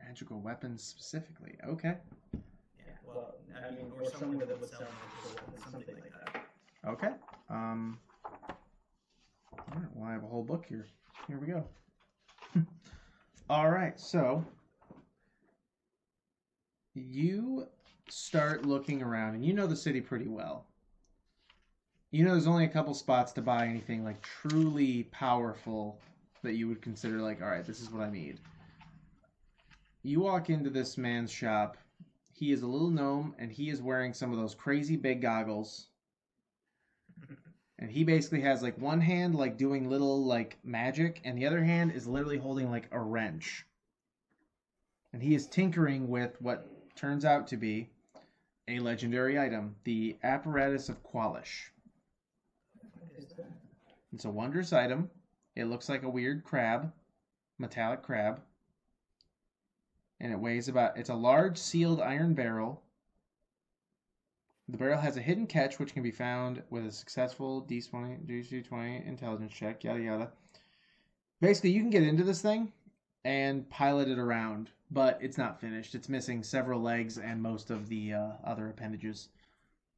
Magical weapons specifically. Okay. Yeah, well, I mean, or somewhere that would sell magical weapons, something like that. Okay. All right. Well, I have a whole book here. Here we go. All right. So you start looking around, and you know the city pretty well. You know there's only a couple spots to buy anything like truly powerful that you would consider like, all right, this is what I need. You walk into this man's shop. He is a little gnome, and he is wearing some of those crazy big goggles. And he basically has like one hand like doing little like magic, and the other hand is literally holding like a wrench. And he is tinkering with what turns out to be a legendary item, the apparatus of Qualish. It's a wondrous item. It looks like a weird crab, metallic crab. And it weighs it's a large sealed iron barrel. The barrel has a hidden catch which can be found with a successful DC-20 intelligence check, yada yada. Basically, you can get into this thing and pilot it around, but it's not finished. It's missing several legs and most of the other appendages.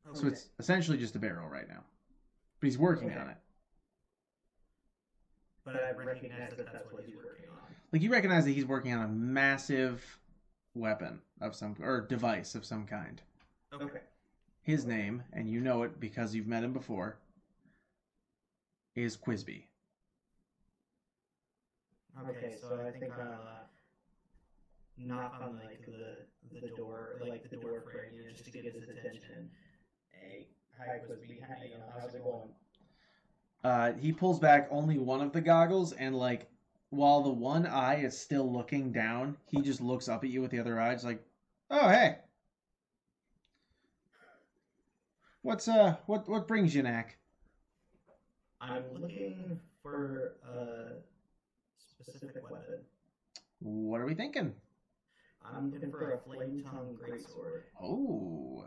Okay. So it's essentially just a barrel right now. But he's working on it. But I recognize that that's what he's working on. Like, you recognize that he's working on a massive weapon of or device of some kind. Okay. His name, and you know it because you've met him before, is Quizby. Okay, so I think I'll knock on the door, like the door frame, just to get his attention. Hey, hi Quizby, how's it going? He pulls back only one of the goggles, and like, while the one eye is still looking down, he just looks up at you with the other eye, just like, "Oh, hey, what brings you, Knack?" I'm looking for a specific weapon. What are we thinking? I'm looking for a flame-tongue greatsword. Oh,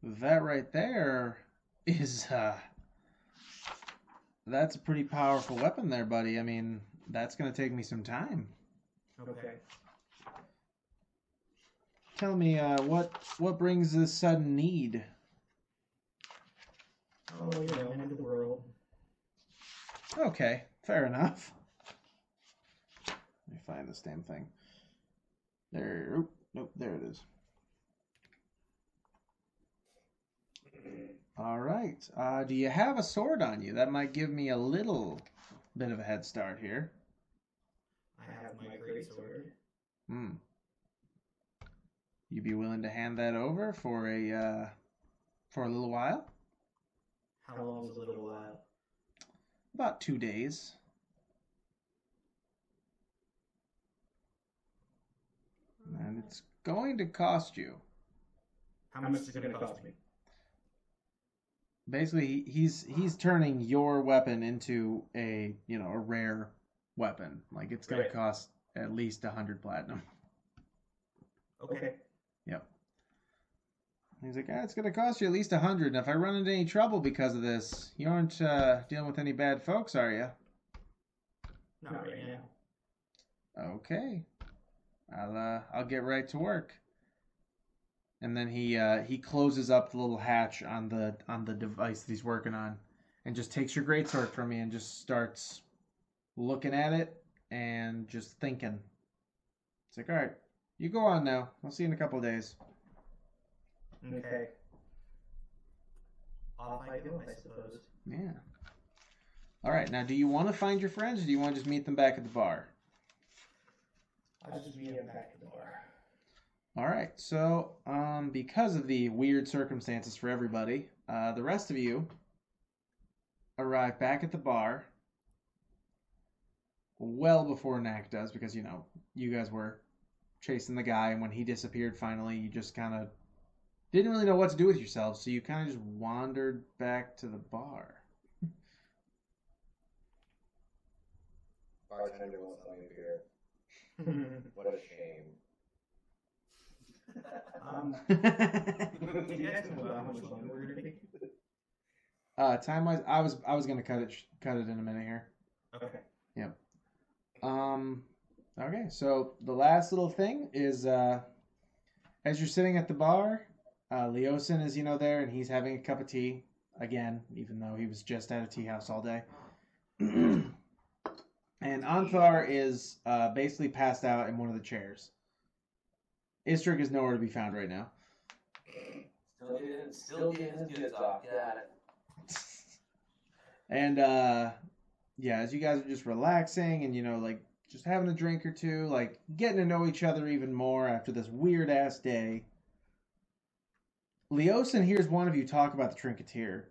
that right there is that's a pretty powerful weapon there, buddy. I mean, that's going to take me some time. Okay. Tell me, what brings this sudden need? Oh, end of the world. Okay, fair enough. find this damn thing. There. Oop, nope, there it is. All right. Do you have a sword on you? That might give me a little bit of a head start here. I have my great sword. You be willing to hand that over for a little while? How long is a little while? About 2 days. And it's going to cost you. How much is it going to cost me? Basically, he's turning your weapon into a rare weapon. Like, it's going to cost at least 100 platinum. Okay. Yep. He's like, it's going to cost you at least 100. And if I run into any trouble because of this, you aren't dealing with any bad folks, are you? Not right now. Okay. I'll get right to work. And then he closes up the little hatch on the device that he's working on, and just takes your greatsword from you and just starts looking at it and just thinking. It's like, all right, you go on now. I'll see you in a couple of days. Okay. Off I go, I suppose. Yeah. All right. Now, do you want to find your friends, or do you want to just meet them back at the bar? I'll just meet him back at the bar. All right, so because of the weird circumstances for everybody, the rest of you arrive back at the bar well before Knack does, because, you guys were chasing the guy, and when he disappeared finally, you just kind of didn't really know what to do with yourselves, so you kind of just wandered back to the bar. Bartender won't let me beer. What a shame. Did you ask him about how much longer we're going to be? Time-wise, I was gonna cut it in a minute here. Okay. Yep. Okay, so the last little thing is, as you're sitting at the bar, Leosin is, there, and he's having a cup of tea, again, even though he was just at a tea house all day. And Anthar is basically passed out in one of the chairs. Istrik is nowhere to be found right now. Still getting his goods off. Got it. And, as you guys are just relaxing and, just having a drink or two, getting to know each other even more after this weird-ass day, Leosin hears one of you talk about the Trinketeer,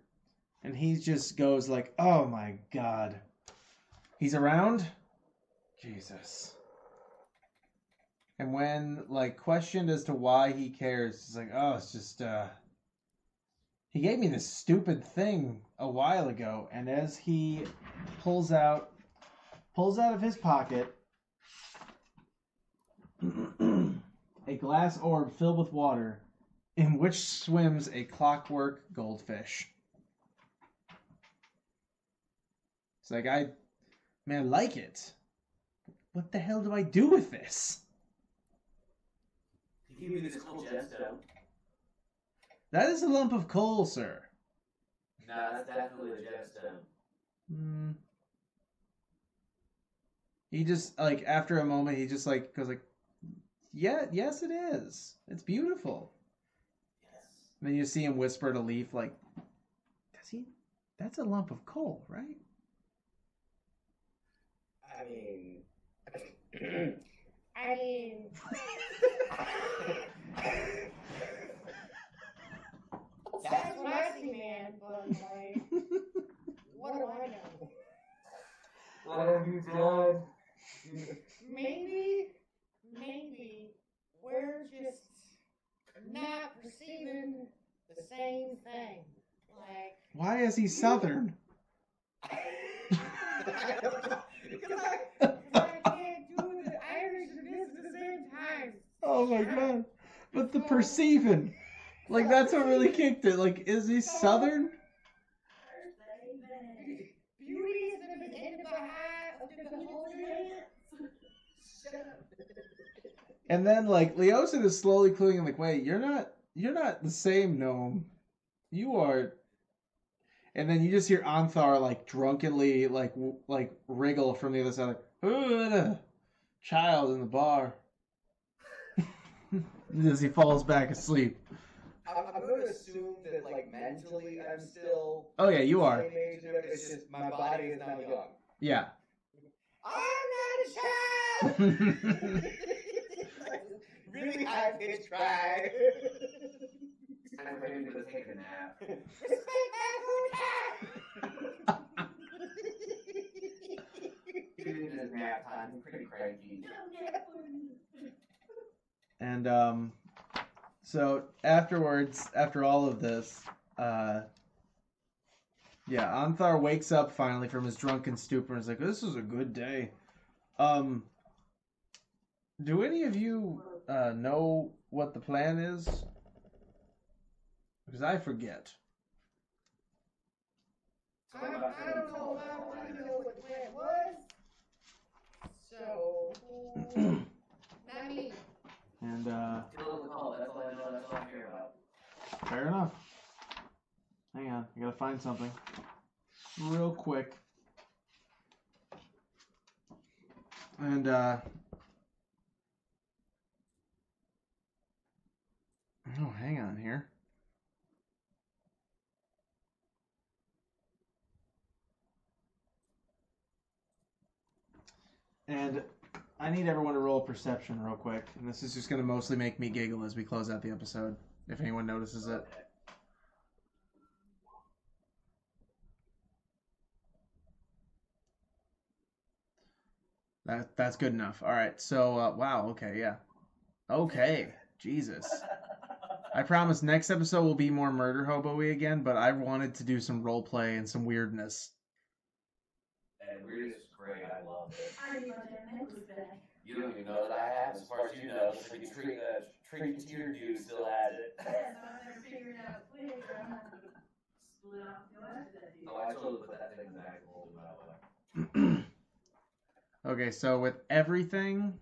and he just goes oh my god. He's around? Jesus. And when, questioned as to why he cares, he's like, oh, it's just, he gave me this stupid thing a while ago, and as he pulls out of his pocket a glass orb filled with water in which swims a clockwork goldfish. It's like, I like it. What the hell do I do with this? He gave me this cool gemstone. That is a lump of coal, sir. Nah, that's definitely a gemstone. He just, after a moment, he just, goes yeah, yes it is. It's beautiful. Yes. And then you see him whisper to Leaf, does he? That's a lump of coal, right? I mean... That's what I see, man, but what do I know? What have you done? Maybe we're just not perceiving the same thing. Why is he Southern? I can't do the Irish and this at the same time. Oh my god. But the perceiving. That's what really kicked it. Is he Southern? Beauty is in the end of the eye of the beholder. Shut up. And then Leosin is slowly cluing him wait, you're not the same gnome. You are. And then you just hear Anthar drunkenly wriggle from the other side child in the bar. As he falls back asleep. I'm going to assume that, like, mentally I'm still... Oh yeah, you are. same age and everything. It's just my body is now young. Yeah. I'm not a child! Really high-pitched cry. I'm ready to take a nap. Respect my food time! Dude, it is nap time. I'm pretty cranky. And so afterwards, after all of this, yeah, Anthar wakes up finally from his drunken stupor and is like, "This is a good day." Do any of you know what the plan is? Because I forget. I don't know if I really know what the plan was. So, not me. And Kill the call. That's all I know. That's all I care about. fair enough. Hang on, I gotta find something real quick. And oh, hang on here. And I need everyone to roll perception real quick. And this is just going to mostly make me giggle as we close out the episode, if anyone notices it. That's good enough. All right. So, wow. Okay. Yeah. Okay. Jesus. I promise next episode will be more murder hobo-y again, but I wanted to do some role play and some weirdness. And weird is great. I love it. I need my damn necklace back. You don't even know that I have, as far as you know. So the trinketeer dude still has it. Yes, I better figure it out quick, or I'm gonna split off and go after that dude. Oh, I totally put that thing back and rolled it that way. Okay, so with everything,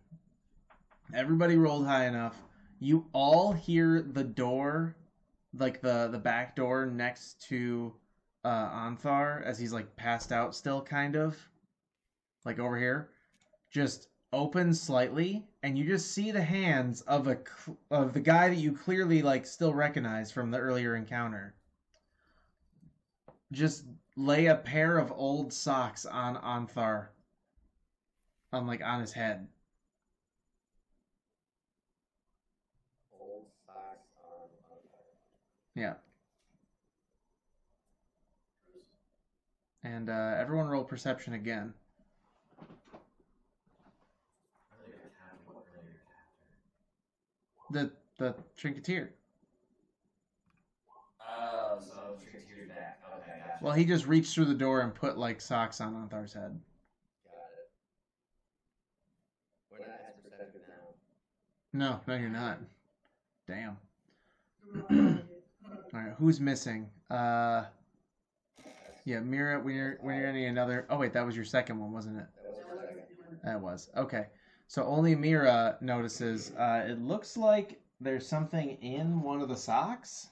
everybody rolled high enough. You all hear the door, like the back door next to Anthar, as he's like passed out still, kind of, like over here, just open slightly, and you just see the hands of the guy that you clearly like still recognize from the earlier encounter. Just lay a pair of old socks on Anthar. On his head. Old socks on. Yeah. And everyone roll perception again. The trinketeer. Oh, so trinketeer back. Okay, gotcha. Well, he just reached through the door and put like socks on Anthar's head. We're not as perceptive now. No, you're not. Damn. All right, who's missing? Yeah, Mira. When you're any another. Oh wait, that was your second one, wasn't it? That was our second. That was okay. So only Mira notices. It looks like there's something in one of the socks.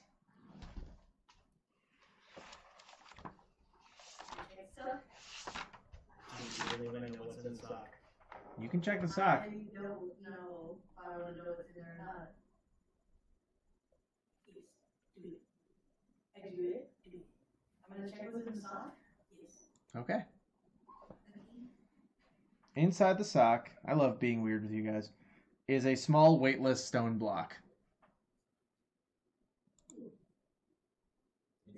You really want to know what's in the sock? You can check the sock. I don't know if I want to know what's in there or not. Yes, do it. I do it. Do it. I'm gonna check what's in the sock. Yes. Okay. Inside the sock, I love being weird with you guys, is a small weightless stone block. A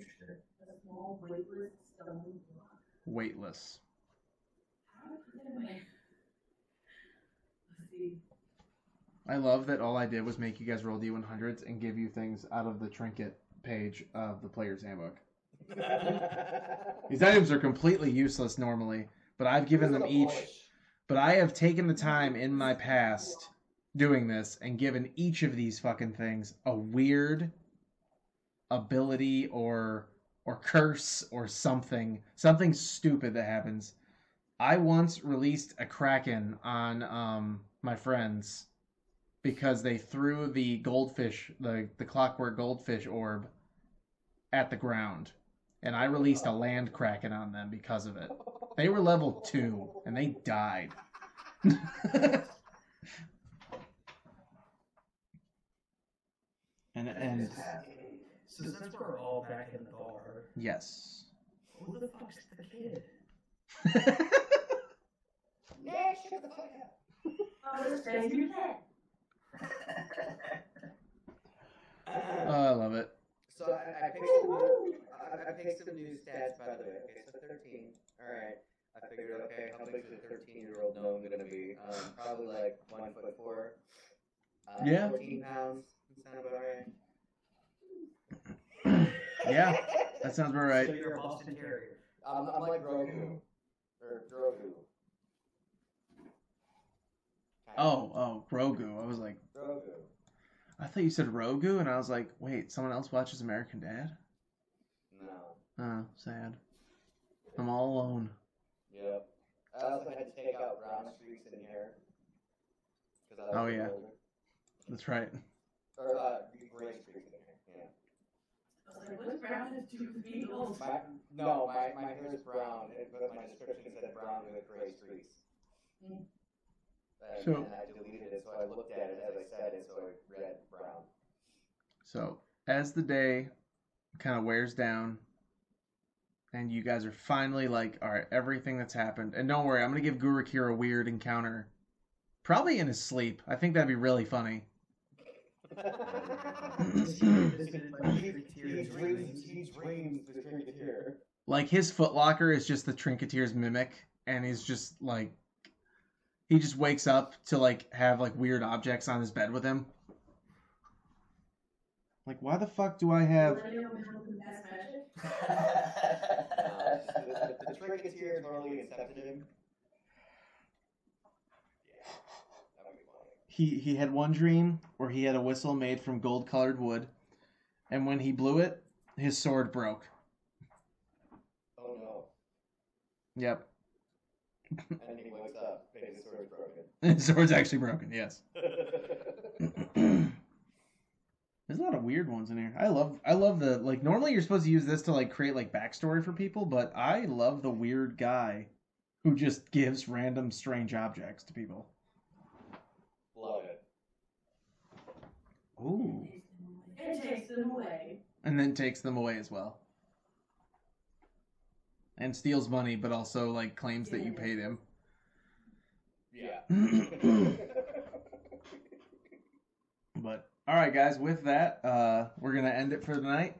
small weightless stone block. Weightless. How do I put that in my... Let's see. I love that all I did was make you guys roll D100s and give you things out of the trinket page of the player's handbook. These items are completely useless normally, but I've given them each. But I have taken the time in my past doing this and given each of these fucking things a weird ability or curse or something stupid that happens. I once released a kraken on my friends because they threw the goldfish, the clockwork goldfish orb at the ground. And I released a land kraken on them because of it. They were level 2, and they died. And So since we're all back in the bar, yes. who the fuck's the kid? Yeah, shut the fuck up. Oh, let's say you that. Oh, I love it. So I picked some new stats, by the way. Okay, so 13. Alright. I figured, okay, how big is a 13-year-old gnome gonna be? Probably like 1'4". Yeah. 14 pounds. Sound about right? Yeah, that sounds about right. So you're a Boston Terrier. I'm like Grogu. Or Grogu. Oh, Grogu. I was like, Grogu. I thought you said Rogu, and I was like, wait, someone else watches American Dad? No. Oh, sad. I'm all alone. Yep. I also had to take out brown streaks in here. Oh, yeah. That's right. Or gray streaks in here. Yeah. I was like, what's brown is 2 feet old? My hair is brown, but my description said brown with gray streaks. And So- then I deleted it, so I looked at it as I said it, so I read brown. So, as the day kind of wears down, and you guys are finally like, all right, everything that's happened, and don't worry, I'm going to give Gurukir a weird encounter. Probably in his sleep. I think that'd be really funny. He dreams the Trinketeer. Like, his footlocker is just the Trinketeer's mimic, and he's just like, he just wakes up to like have like weird objects on his bed with him. Like, why the fuck do I have... Let him help him pass magic. The Trinketeer totally accepted him. Yeah, that would be funny. He had one dream where he had a whistle made from gold-colored wood, and when he blew it, his sword broke. Oh no. Yep. And he wakes up, and his sword's broken. His sword's actually broken, yes. There's a lot of weird ones in here. I love the, like, normally you're supposed to use this to, like, create, like, backstory for people, but I love the weird guy who just gives random strange objects to people. Love it. Ooh. And takes them away. And then takes them away as well. And steals money, but also, like, claims that you paid him. Yeah. But, alright guys, with that, we're going to end it for the night.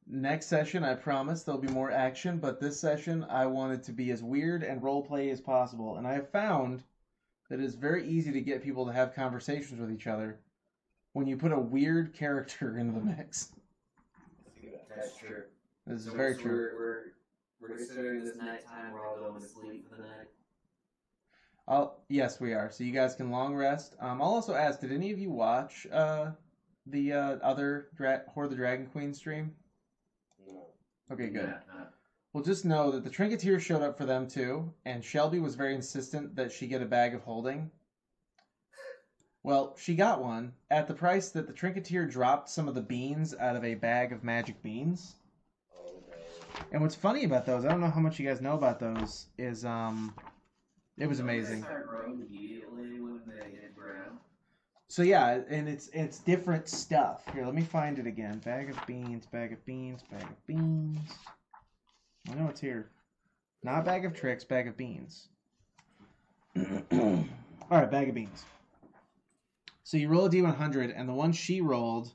Next session, I promise, there'll be more action, but this session, I want it to be as weird and roleplay as possible. And I have found that it's very easy to get people to have conversations with each other when you put a weird character into the mix. That's true. This is So very true. We're considering this nighttime. We're all going to sleep for the night. Yes, we are. So you guys can long rest. I'll also ask, did any of you watch the other Hoard the Dragon Queen stream? No. Okay, good. No. Well, just know that the Trinketeer showed up for them too, and Shelby was very insistent that she get a bag of holding. Well, she got one at the price that the Trinketeer dropped some of the beans out of a bag of magic beans. Oh no. And what's funny about those, I don't know how much you guys know about those, is it was amazing. They start growing immediately when they hit ground. So yeah, and it's different stuff. Here, let me find it again. Bag of beans, bag of beans, bag of beans. I know it's here. Not bag of tricks, bag of beans. Alright, bag of beans. So you roll a D100, and the one she rolled,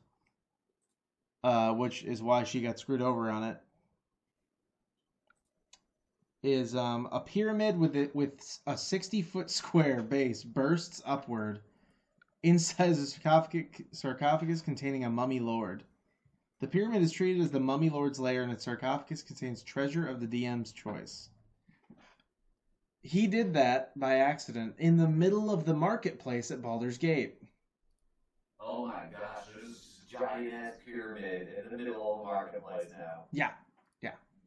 which is why she got screwed over on it, is a pyramid with a 60-foot square base bursts upward. Inside is a sarcophagus containing a mummy lord. The pyramid is treated as the mummy lord's lair, and its sarcophagus contains treasure of the DM's choice. He did that by accident in the middle of the marketplace at Baldur's Gate. Oh my gosh, there's this giant ass pyramid in the middle of the marketplace now. Yeah.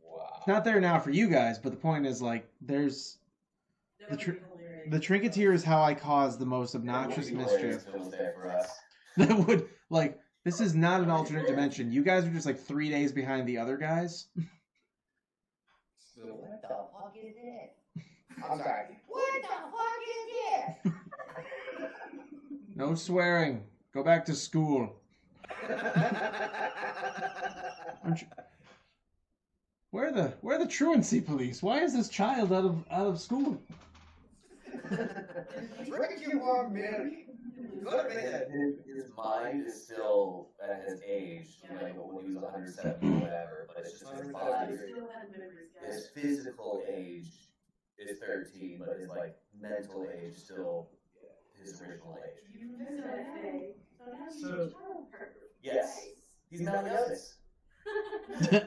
Wow. It's not there now for you guys, but the point is, like, there's... That The would tr- be hilarious. The Trinketeer is how I cause the most obnoxious mischief. Was there for us. That would, like, this is not an alternate dimension. You guys are just, like, 3 days behind the other guys. So what the fuck is this? I'm sorry. What the fuck is this? No swearing. Go back to school. Aren't you- Where are the truancy police? Why is this child out of school? Drink your warm milk. Go to bed. His mind is still at his age, like when he was 170 or whatever, but it's just his body. Still have memories, guys. His physical age is 13, but his like mental age is still his original age. You missed that day. So now he's So- a child predator. Yes. He's Meliodas. So,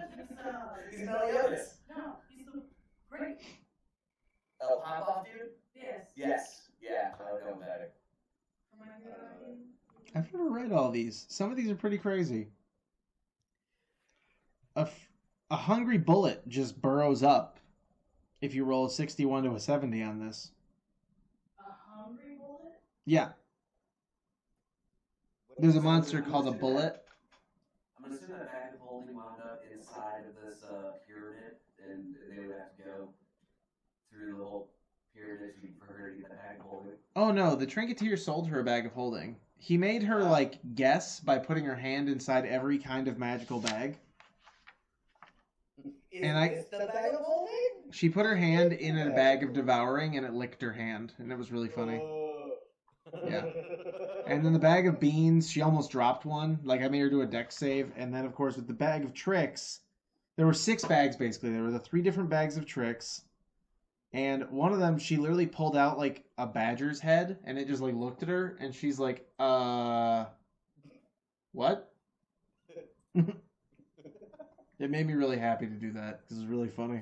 He's Meliodas. no, he's so great. Oh, pop-off dude? Yes. Yes. Yeah, I don't know better. Am I good on you? I've never read all these. Some of these are pretty crazy. A hungry bullet just burrows up if you roll a 61 to a 70 on this. A hungry bullet? Yeah. There's a monster called a bullet. I'm gonna assume that bag of holding wound up inside of this pyramid, and they would have to go through the whole pyramid for her to get that bag of holding. Oh no, the trinketeer sold her a bag of holding. He made her like guess by putting her hand inside every kind of magical bag. And Is the bag of holding? She put her hand in a bag of devouring and it licked her hand, and it was really funny. Yeah. And then the bag of beans, she almost dropped one. Like, I made her do a dex save. And then, of course, with the bag of tricks, there were 6 bags, basically. There were the 3 different bags of tricks. And one of them, she literally pulled out, like, a badger's head. And it just, like, looked at her. And she's like, what? It made me really happy to do that. Because it was really funny.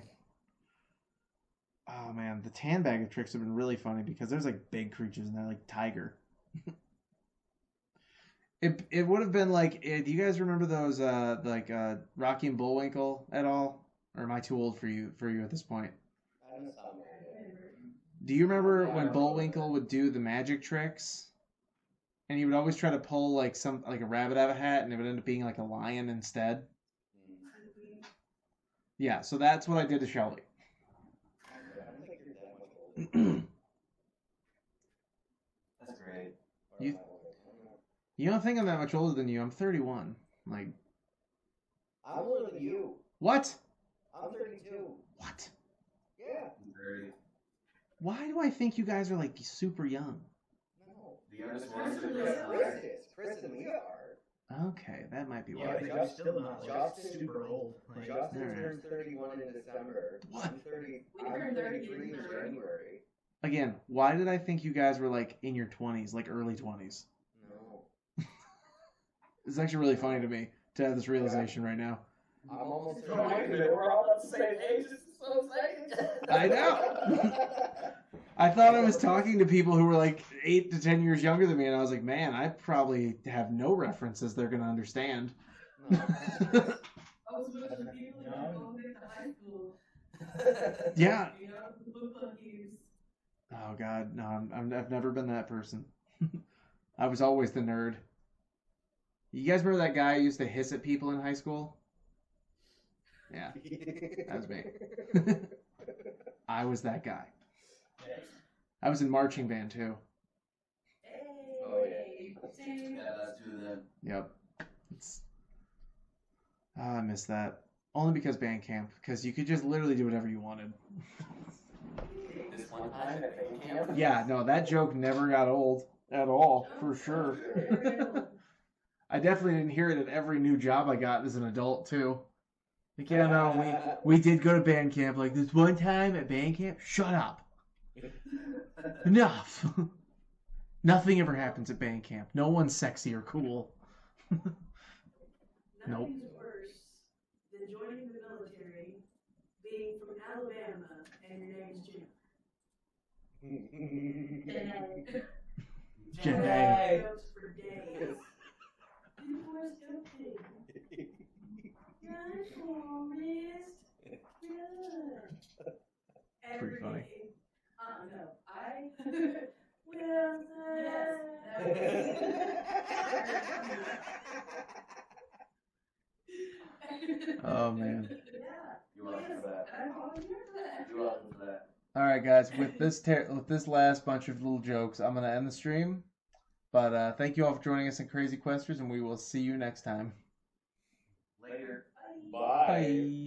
Oh, man. The tan bag of tricks have been really funny. Because there's, like, big creatures in there. Like, tiger. It would have been like, do you guys remember those Rocky and Bullwinkle at all? Or am I too old for you at this point? I know something. Do you remember when Bullwinkle would do the magic tricks? And he would always try to pull like a rabbit out of a hat, and it would end up being like a lion instead. Yeah, so that's what I did to Shelby. I don't think you're that much older. That's great. You- You don't think I'm that much older than you? I'm 31. Like, I'm older than you. what? I'm 32. What? Yeah. Very. Why do I think you guys are like super young? No. The youngest ones are Chris is. Chris and we are. Okay, that might be Yeah, why. but you're still not like Justin- super old. Like, Justin Alright. turns 31 in December. What? I'm 30. We I'm turned 30 33 in in January. Again, why did I think you guys were like in your 20s, like early 20s? No. It's actually really funny to me to have this realization right now. I'm almost Oh, wait a minute, we're all about the same age. This is so exciting. I know. I thought I was talking to people who were like 8 to 10 years younger than me, and I was like, man, I probably have no references they're going to understand. No. I was with the people that were going to high school. Yeah. You know, the book club use. Oh, God, no, I've never been that person. I was always the nerd. You guys remember that guy who used to hiss at people in high school? Yeah, that was me. I was that guy. I was in marching band, too. Hey. Oh, yeah. Same. Yeah, that's two of them. Yep. I miss that. Only because band camp, because you could just literally do whatever you wanted. This one time at band camp. Yeah, no, that joke never got old at all, for sure. I definitely didn't hear it at every new job I got as an adult, too. Like, yeah, no, we did go to band camp. Like, this one time at band camp, shut up. Enough. Nothing ever happens at band camp. No one's sexy or cool. Nope. Nothing's worse than joining the military, being from Alabama, and your name's Jim. Janae. Jokes for days. You were still kidding. Run, Forrest. Run. Every Pretty funny. day. No. I will. Oh, man. Yeah. You're welcome for that. I'm all here for that. You're welcome for that. All right, guys. With this last bunch of little jokes, I'm gonna end the stream. But thank you all for joining us in Crazy Questers, and we will see you next time. Later. Bye. Bye.